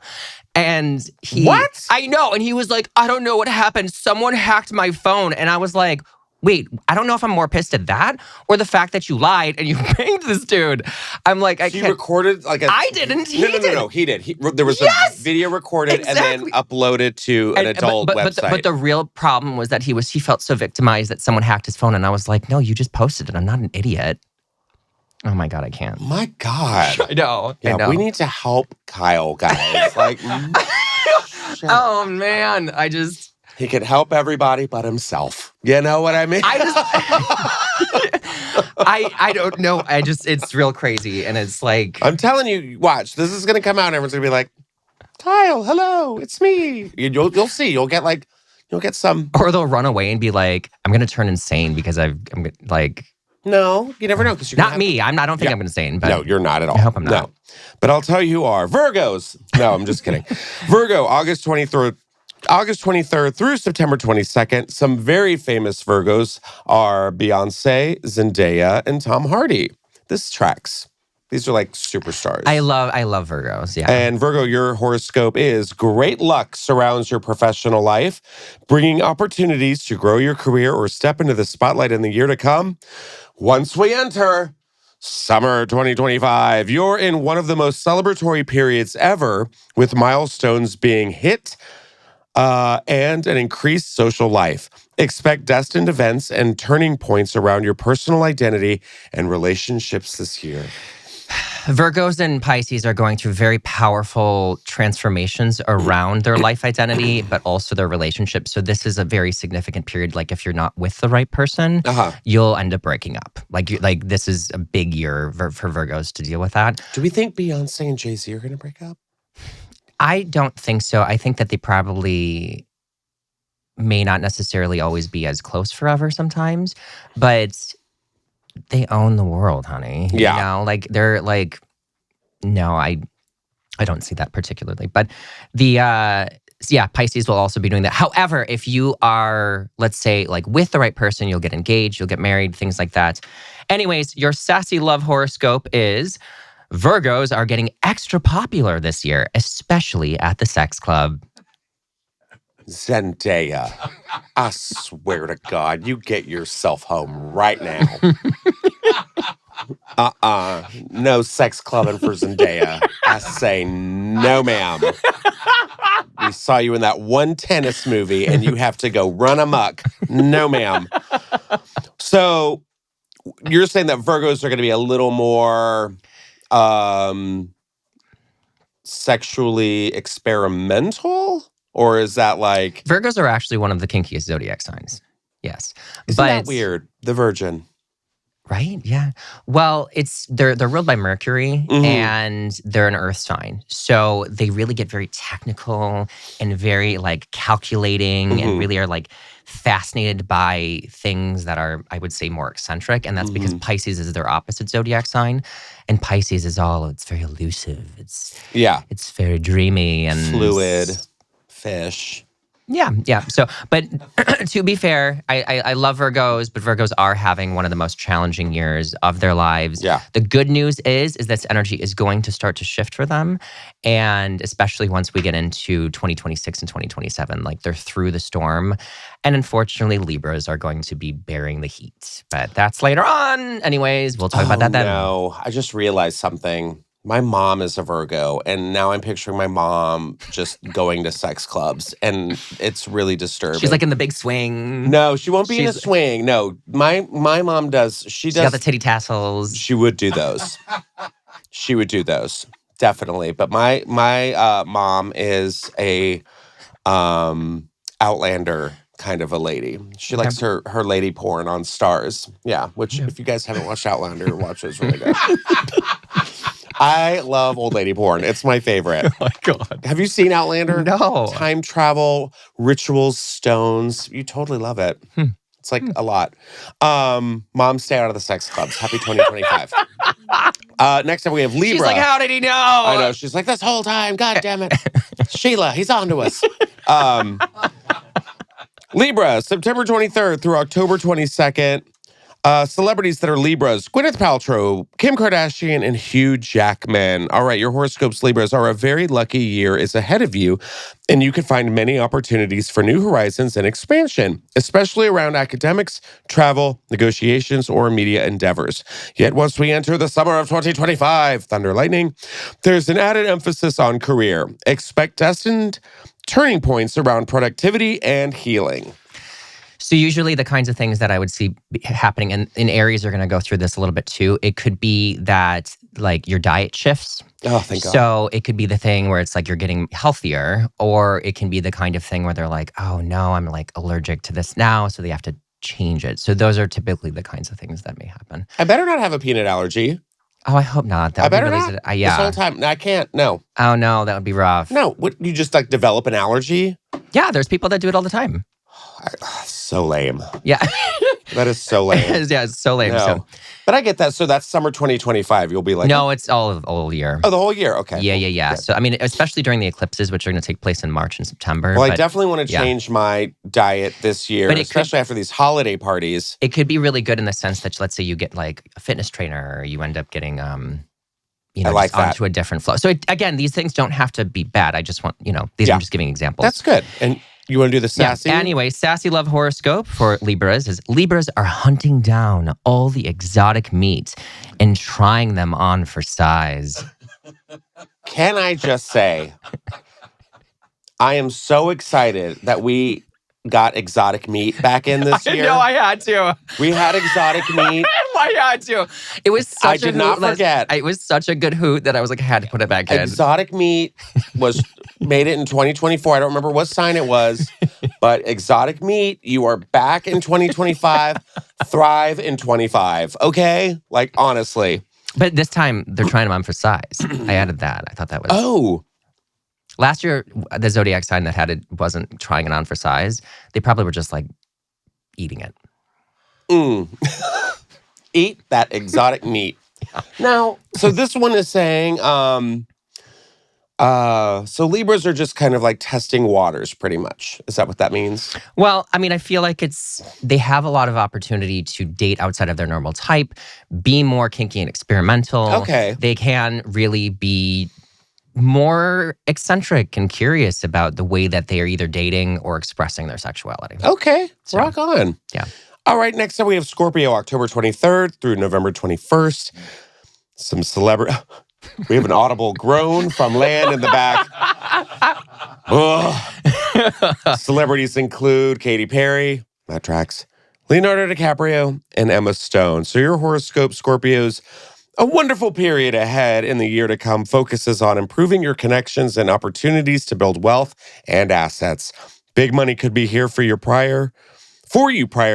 And What? I know. And he was like, I don't know what happened. Someone hacked my phone. And I was like, wait, I don't know if I'm more pissed at that or the fact that you lied and you banged this dude. I'm like, He recorded like a... I didn't. He did. No, he did. There was a video recorded and then uploaded to an adult website. But the real problem was that he felt so victimized that someone hacked his phone. And I was like, no, you just posted it. I'm not an idiot. Oh my God, I can't. My God. I know. Yeah, I know. we need to help Kyle, guys. Like, oh man, he can help everybody but himself. You know what I mean? I don't know. It's real crazy. And it's like... I'm telling you, watch. This is going to come out and everyone's going to be like, Kyle, hello, it's me. You'll see. You'll get some... Or they'll run away and be like, I'm going to turn insane because I'm like... No, you never know. Because not me. I don't think I'm insane. But no, you're not at all. I hope I'm not. No. But I'll tell you who are. Virgos. No, I'm just kidding. Virgo, August 23rd through September 22nd. Some very famous Virgos are Beyonce, Zendaya, and Tom Hardy. This tracks. These are like superstars. I love Virgos, yeah. And Virgo, your horoscope is great luck surrounds your professional life, bringing opportunities to grow your career or step into the spotlight in the year to come. Once we enter summer 2025, you're in one of the most celebratory periods ever, with milestones being hit and an increased social life. Expect destined events and turning points around your personal identity and relationships this year. Virgos and Pisces are going through very powerful transformations around their life identity, but also their relationships. So this is a very significant period. Like if you're not with the right person, you'll end up breaking up. Like this is a big year for Virgos to deal with that. Do we think Beyonce and Jay-Z are going to break up? I don't think so. I think that they probably may not necessarily always be as close forever sometimes, but they own the world, honey. Yeah. You know, like they're like, no, I don't see that particularly. But Pisces will also be doing that. However, if you are, let's say, like with the right person, you'll get engaged, you'll get married, things like that. Anyways, your sassy love horoscope is Virgos are getting extra popular this year, especially at the sex club. Zendaya, I swear to God, you get yourself home right now. No sex clubbing for Zendaya. I say no, ma'am. We saw you in that one tennis movie and you have to go run amok. No, ma'am. So you're saying that Virgos are going to be a little more sexually experimental? Or is that like... Virgos are actually one of the kinkiest zodiac signs. Yes. Isn't that weird? The Virgin. Right? Yeah. Well, they're ruled by Mercury and they're an earth sign. So they really get very technical and very like calculating and really are like fascinated by things that are, I would say, more eccentric. And that's because Pisces is their opposite zodiac sign. And Pisces is it's very elusive. It's very dreamy and fluid, fish. Yeah. So, but to be fair, I love Virgos, but Virgos are having one of the most challenging years of their lives. Yeah. The good news is this energy is going to start to shift for them. And especially once we get into 2026 and 2027, like they're through the storm. And unfortunately, Libras are going to be bearing the heat. But that's later on. Anyways, we'll talk about that then. No, I just realized something. My mom is a Virgo, and now I'm picturing my mom just going to sex clubs, and it's really disturbing. She's like in the big swing. No, she won't be in a swing. No, my mom does. She's got the titty tassels. She would do those. She would do those, definitely. But my mom is a Outlander kind of a lady. She likes her lady porn on Stars. Yeah, which if you guys haven't watched Outlander, watch it. It's really good. I love old lady porn. It's my favorite. Oh my God. Have you seen Outlander? No. Time travel, rituals, stones. You totally love it. It's like a lot. Mom, stay out of the sex clubs. Happy 2025. Next up, we have Libra. She's like, how did he know? I know. She's like, this whole time. God damn it. Sheila, he's on to us. Libra, September 23rd through October 22nd. Celebrities that are Libras: Gwyneth Paltrow, Kim Kardashian, and Hugh Jackman. All right, your horoscopes, Libras, are a very lucky year is ahead of you, and you can find many opportunities for new horizons and expansion, especially around academics, travel, negotiations, or media endeavors. Yet once we enter the summer of 2025, thunder, lightning, there's an added emphasis on career. Expect destined turning points around productivity and healing. So usually the kinds of things that I would see happening, and in Aries are going to go through this a little bit too. It could be that like your diet shifts. Oh, thank God. So it could be the thing where it's like you're getting healthier, or it can be the kind of thing where they're like, oh no, I'm like allergic to this now. So they have to change it. So those are typically the kinds of things that may happen. I better not have a peanut allergy. Oh, I hope not. That I would better be really not. yeah. This whole time. No, I can't. No. Oh no, that would be rough. No. What, you just like develop an allergy? Yeah, there's people that do it all the time. So lame. Yeah. That is so lame. Yeah, it's so lame. No. So. But I get that. So that's summer 2025. You'll be like... No, it's all year. Oh, the whole year. Okay. Yeah. Good. So, I mean, especially during the eclipses, which are going to take place in March and September. Well, I definitely want to change my diet this year, especially after these holiday parties. It could be really good in the sense that, let's say you get like a fitness trainer, or you end up getting... I like that. onto a different flow. So again, these things don't have to be bad. I just want, these I'm just giving examples. That's good. And you want to do the sassy? Yeah. Anyway, sassy love horoscope for Libras is Libras are hunting down all the exotic meat and trying them on for size. Can I just say, I am so excited that we got exotic meat back in this year. No, I had to. We had exotic meat. I had to. It was such I did not forget. It was such a good hoot that I was like, I had to put it back in. Exotic meat made it in 2024. I don't remember what sign it was, but exotic meat, you are back in 2025. Thrive in 25. Okay? Like, honestly. But this time, they're trying them on for size. I added that. I thought that was... Oh. Last year, the Zodiac sign that had it wasn't trying it on for size. They probably were just like eating it. Eat that exotic meat. Now, so this one is saying, so Libras are just kind of like testing waters pretty much. Is that what that means? Well, I mean, I feel like they have a lot of opportunity to date outside of their normal type, be more kinky and experimental. Okay. They can really be more eccentric and curious about the way that they are either dating or expressing their sexuality. Okay, rock on. Yeah. All right, next up we have Scorpio, October 23rd through November 21st. Some celebrity... We have an audible groan from Land in the back. Celebrities include Katy Perry, that tracks, Leonardo DiCaprio, and Emma Stone. So your horoscope, Scorpios, a wonderful period ahead in the year to come focuses on improving your connections and opportunities to build wealth and assets. Big money could be here for you prior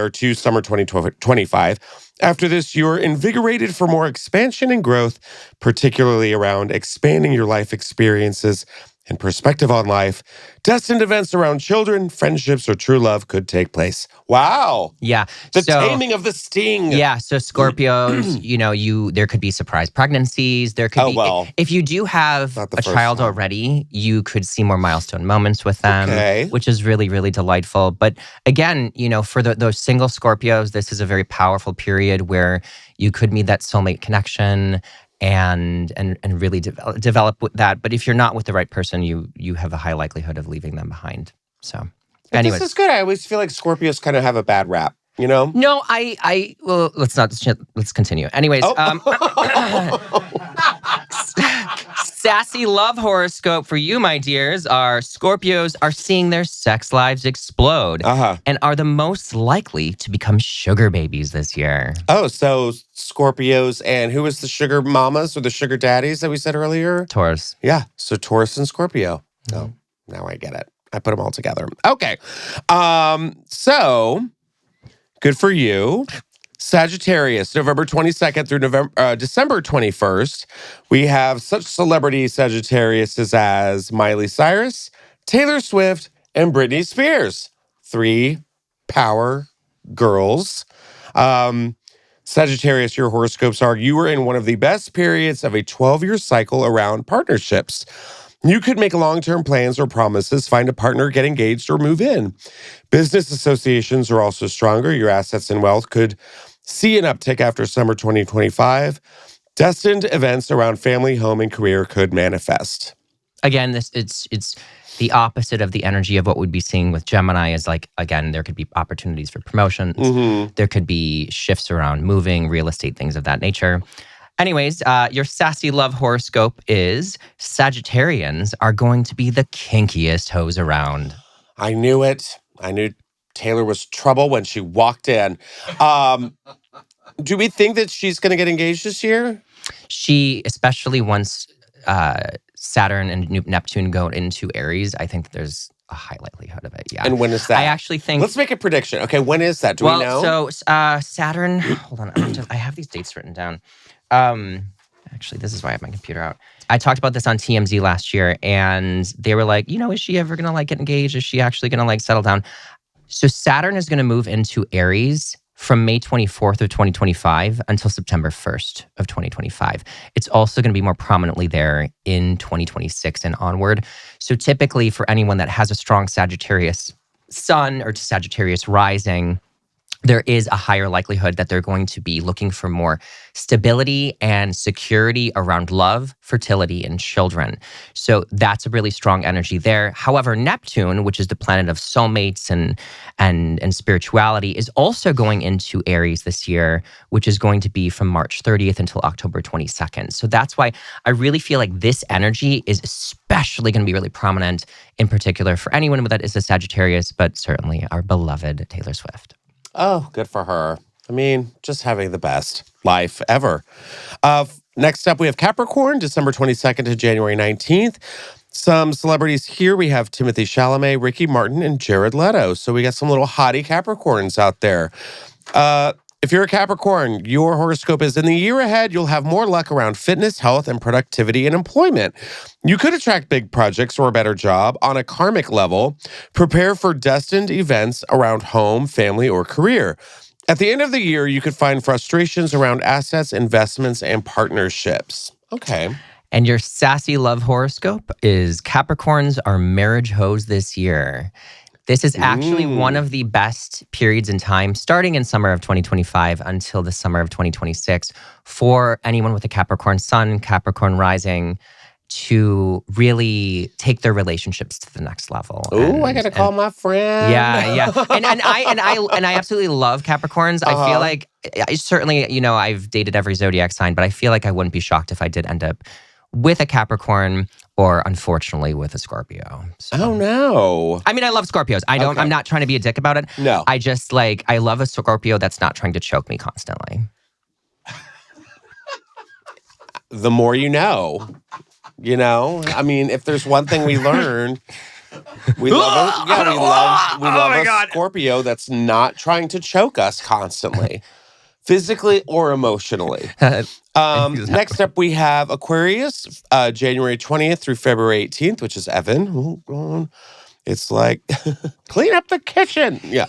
to summer 2025. After this, you're invigorated for more expansion and growth, particularly around expanding your life experiences and perspective on life. Destined events around children, friendships, or true love could take place. Wow. Yeah. The taming of the sting. Yeah. So Scorpios, there could be surprise pregnancies. There could be, if you do have a child already, you could see more milestone moments with them, which is really, really delightful. But again, for those single Scorpios, this is a very powerful period where you could meet that soulmate connection and really develop with that. But if you're not with the right person, you have a high likelihood of leaving them behind. So, anyways. This is good. I always feel like Scorpios kind of have a bad rap, No, well, let's continue. Anyways, sassy love horoscope for you, my dears, are Scorpios are seeing their sex lives explode and are the most likely to become sugar babies this year. Oh, so Scorpios, and who was the sugar mamas or the sugar daddies that we said earlier? Taurus. Yeah, so Taurus and Scorpio. Oh, now I get it. I put them all together. Okay. So good for you. Sagittarius, November 22nd through December 21st. We have such celebrity Sagittariuses as Miley Cyrus, Taylor Swift, and Britney Spears. 3 power girls. Sagittarius, your horoscopes are, you are in one of the best periods of a 12-year cycle around partnerships. You could make long-term plans or promises, find a partner, get engaged, or move in. Business associations are also stronger. Your assets and wealth could see an uptick after summer 2025. Destined events around family, home, and career could manifest. Again, it's the opposite of the energy of what we'd be seeing with Gemini is like, again, there could be opportunities for promotions. There could be shifts around moving, real estate, things of that nature. Anyways, your sassy love horoscope is Sagittarians are going to be the kinkiest hoes around. I knew it. I knew Taylor was trouble when she walked in. Do we think that she's going to get engaged this year? She, especially once Saturn and Neptune go into Aries, I think there's a high likelihood of it, yeah. And when is that? I actually think... Let's make a prediction. Okay, when is that? Do we know? So Saturn... Hold on, I have these dates written down. Actually, this is why I have my computer out. I talked about this on TMZ last year, and they were like, is she ever going to get engaged? Is she actually going to settle down? So Saturn is going to move into Aries from May 24th of 2025 until September 1st of 2025. It's also going to be more prominently there in 2026 and onward. So typically for anyone that has a strong Sagittarius sun or Sagittarius rising, there is a higher likelihood that they're going to be looking for more stability and security around love, fertility, and children. So that's a really strong energy there. However, Neptune, which is the planet of soulmates and spirituality, is also going into Aries this year, which is going to be from March 30th until October 22nd. So that's why I really feel like this energy is especially going to be really prominent, in particular for anyone that is a Sagittarius, but certainly our beloved Taylor Swift. Oh, good for her. I mean, just having the best life ever. Next up, we have Capricorn, December 22nd to January 19th. Some celebrities here. We have Timothée Chalamet, Ricky Martin, and Jared Leto. So we got some little hottie Capricorns out there. If you're a Capricorn, your horoscope is in the year ahead, you'll have more luck around fitness, health, and productivity and employment. You could attract big projects or a better job on a karmic level. Prepare for destined events around home, family, or career. At the end of the year, you could find frustrations around assets, investments, and partnerships. Okay. And your sassy love horoscope is Capricorns are marriage hoes this year. This is actually one of the best periods in time, starting in summer of 2025 until the summer of 2026, for anyone with a Capricorn sun, Capricorn rising, to really take their relationships to the next level. Ooh, I gotta call my friend. Yeah. And I absolutely love Capricorns. I feel like I certainly, I've dated every zodiac sign, but I feel like I wouldn't be shocked if I did end up with a Capricorn or unfortunately with a Scorpio. So. Oh no. I mean, I love Scorpios. I'm not trying to be a dick about it. No. I just I love a Scorpio that's not trying to choke me constantly. The more you know. I mean, if there's one thing we learned, we love a Scorpio that's not trying to choke us constantly, physically or emotionally. Next up, we have Aquarius, January 20th through February 18th, which is Evan. It's like, clean up the kitchen. Yeah.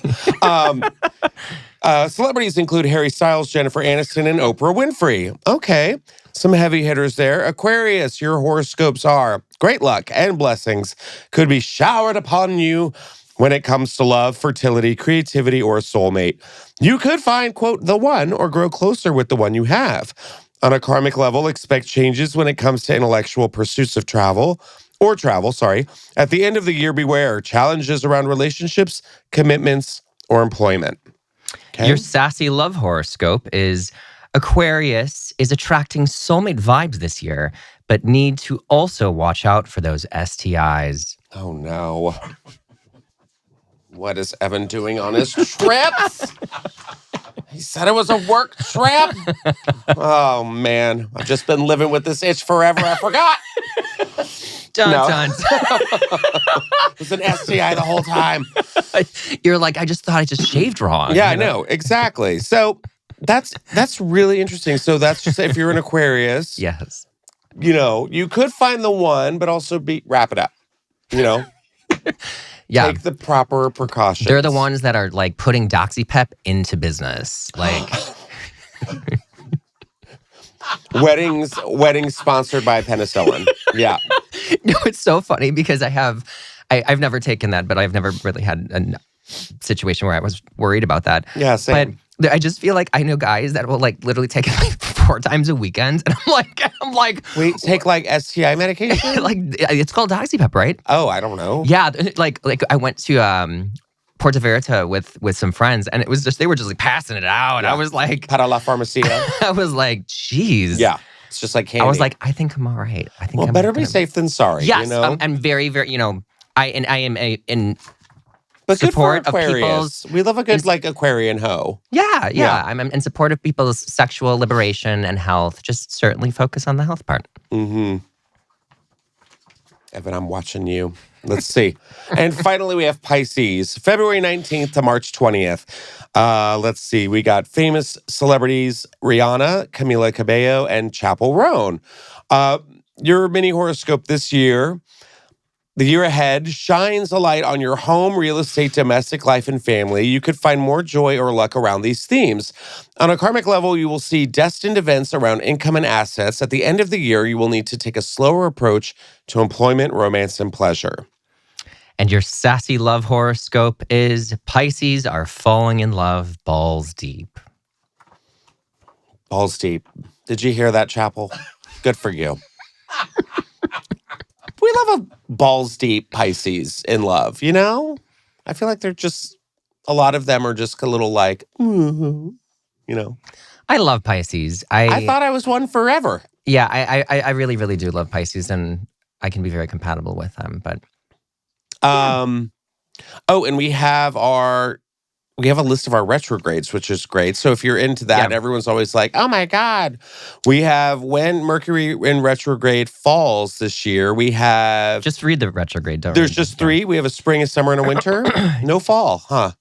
Celebrities include Harry Styles, Jennifer Aniston, and Oprah Winfrey. Okay. Some heavy hitters there. Aquarius, your horoscopes are great luck and blessings could be showered upon you when it comes to love, fertility, creativity, or a soulmate. You could find, quote, the one or grow closer with the one you have. On a karmic level, expect changes when it comes to intellectual pursuits of travel. At the end of the year, beware challenges around relationships, commitments, or employment. Okay? Your sassy love horoscope is Aquarius is attracting soulmate vibes this year, but need to also watch out for those STIs. Oh, no. What is Evan doing on his trips? He said it was a work trip. Oh, man. I've just been living with this itch forever. I forgot. Dun. It was an STI the whole time. You're like, I just thought I just shaved wrong. Yeah, I know. Exactly. So that's really interesting. So that's just if you're an Aquarius. Yes. You could find the one, but also wrap it up. Yeah. Take the proper precautions. They're the ones that are like putting DoxyPep into business. Like weddings sponsored by penicillin. Yeah. No, it's so funny because I've never taken that, but I've never really had a situation where I was worried about that. Yeah, same. But I just feel like I know guys that will like literally take it like 4 times a weekend, and I'm like, wait, take like STI medication? Like it's called DoxyPep, right? Oh, I don't know. Yeah, like I went to Puerto Vallarta with some friends, and it was just they were just like passing it out. Yeah. I was like, Para la farmacia. I was like, geez. Yeah, it's just like candy. I was like, I think I'm all right. I think better be safe than sorry. Yes, I'm very, very. I am in. But support good for of Aquarius. people's. We love a good Aquarian hoe. Yeah. I'm in support of people's sexual liberation and health. Just certainly focus on the health part. Mm-hmm. Evan, I'm watching you. Let's see. And finally, we have Pisces, February 19th to March 20th. Let's see. We got famous celebrities, Rihanna, Camila Cabello, and Chappell Roan. Your mini horoscope this year. The year ahead shines a light on your home, real estate, domestic life, and family. You could find more joy or luck around these themes. On a karmic level, you will see destined events around income and assets. At the end of the year, you will need to take a slower approach to employment, romance, and pleasure. And your sassy love horoscope is Pisces are falling in love balls deep. Balls deep. Did you hear that, Chappell? Good for you. We love a balls deep Pisces in love, I feel like they're just, a lot of them are just a little like, I love Pisces. I thought I was one forever. Yeah, I really, really do love Pisces, and I can be very compatible with them. But and we have a list of our retrogrades, which is great. So if you're into that, everyone's always like, oh my God. We have when Mercury in retrograde falls this year, we have... Just read the retrograde. There's just 3. We have a spring, a summer, and a winter. No fall, huh?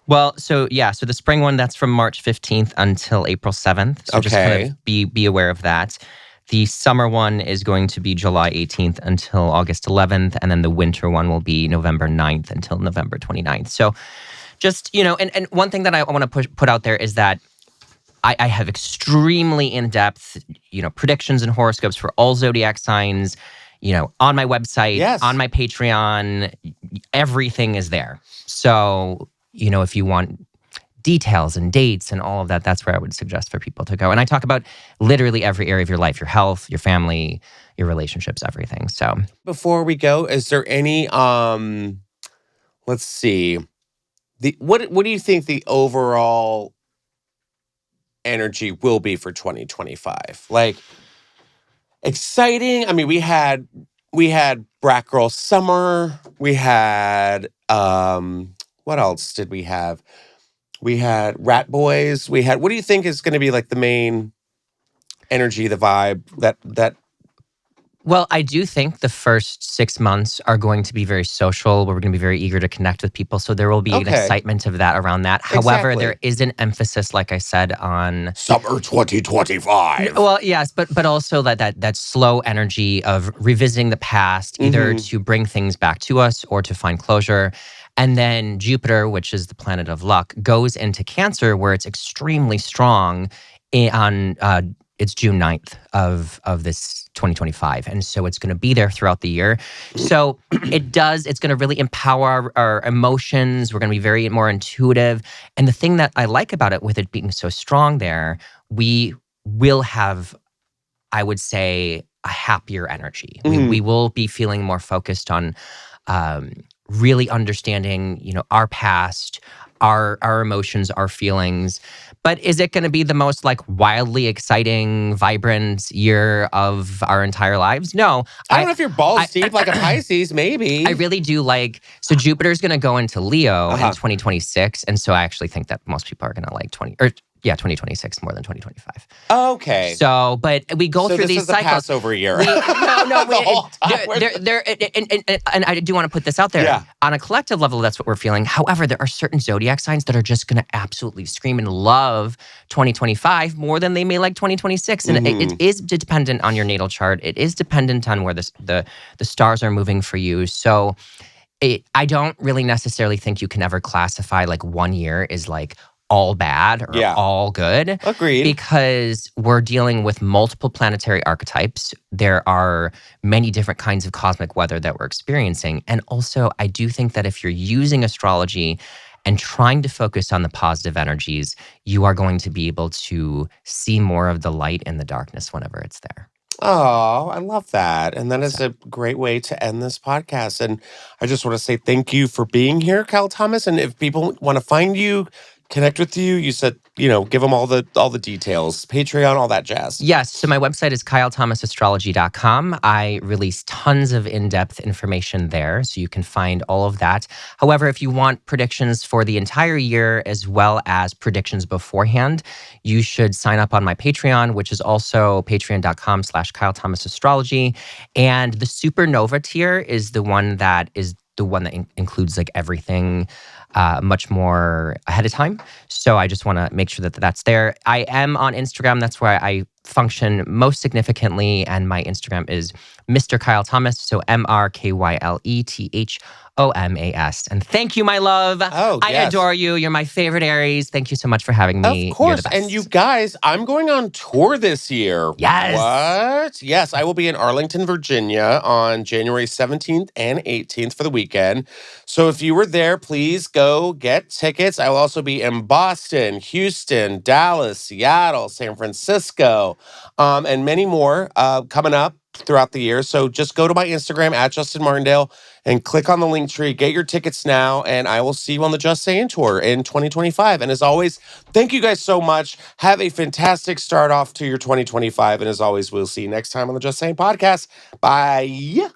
Well, so the spring one, that's from March 15th until April 7th. So just kind of be aware of that. The summer one is going to be July 18th until August 11th. And then the winter one will be November 9th until November 29th. So just, and one thing that I want to put out there is that I have extremely in-depth, predictions and horoscopes for all zodiac signs, on my website, on my Patreon, everything is there. So, if you want details and dates and all of that, that's where I would suggest for people to go. And I talk about literally every area of your life, your health, your family, your relationships, everything. So before we go, is there any, let's see, what do you think the overall energy will be for 2025? Like, exciting. I mean, we had Brat Girl Summer. We had what else did we have? We had Rat Boys. We had, what do you think is going to be like the main energy, the vibe that Well, I do think the first 6 months are going to be very social. We're going to be very eager to connect with people. So there will be an excitement of that around that. However, there is an emphasis, like I said, on Summer 2025. Well, yes, but also that slow energy of revisiting the past, either to bring things back to us or to find closure. And then Jupiter, which is the planet of luck, goes into Cancer, where it's extremely strong on it's June 9th of this 2025. And so it's going to be there throughout the year. So it's going to really empower our emotions. We're going to be very more intuitive. And the thing that I like about it, with it being so strong there, we will have, I would say, a happier energy. We will be feeling more focused on really understanding, our past, our emotions, our feelings. But is it going to be the most like wildly exciting, vibrant year of our entire lives? No. I don't know if you're balls deep like a Pisces, maybe. I really do so Jupiter's going to go into Leo in 2026. And so I actually think that most people are going to like 2026 more than 2025. Okay. So, but we go through these cycles. So this is a Passover year. And I do want to put this out there. Yeah. On a collective level, that's what we're feeling. However, there are certain zodiac signs that are just going to absolutely scream and love 2025 more than they may like 2026. And it is dependent on your natal chart. It is dependent on where the stars are moving for you. So I don't really necessarily think you can ever classify like one year is like all bad or all good. Agreed. Because we're dealing with multiple planetary archetypes. There are many different kinds of cosmic weather that we're experiencing. And also, I do think that if you're using astrology and trying to focus on the positive energies, you are going to be able to see more of the light in the darkness whenever it's there. Oh, I love that. And that is a great way to end this podcast. And I just want to say thank you for being here, Kyle Thomas. And if people want to find you, connect with you, you said, give them all the details, Patreon, all that jazz. Yes. So my website is kylethomasastrology.com. I release tons of in-depth information there, so you can find all of that. However, if you want predictions for the entire year as well as predictions beforehand, you should sign up on my Patreon, which is also patreon.com/kylethomasastrology. And the Supernova tier is the one that includes like everything much more ahead of time. So I just want to make sure that that's there. I am on Instagram. That's where I function most significantly. And my Instagram is Mr. Kyle Thomas. So MrKylethomas. And thank you, my love. Oh, I adore you. You're my favorite Aries. Thank you so much for having me. Of course. You're the best. And you guys, I'm going on tour this year. Yes. What? Yes, I will be in Arlington, Virginia on January 17th and 18th for the weekend. So if you were there, please go get tickets. I will also be in Boston, Houston, Dallas, Seattle, San Francisco, and many more coming up throughout the year. So just go to my Instagram @JustinMartindale and click on the link tree, get your tickets now, and I will see you on the Just Saying tour in 2025. And as always, thank you guys so much. Have a fantastic start off to your 2025. And as always, we'll see you next time on the Just Saying podcast. Bye.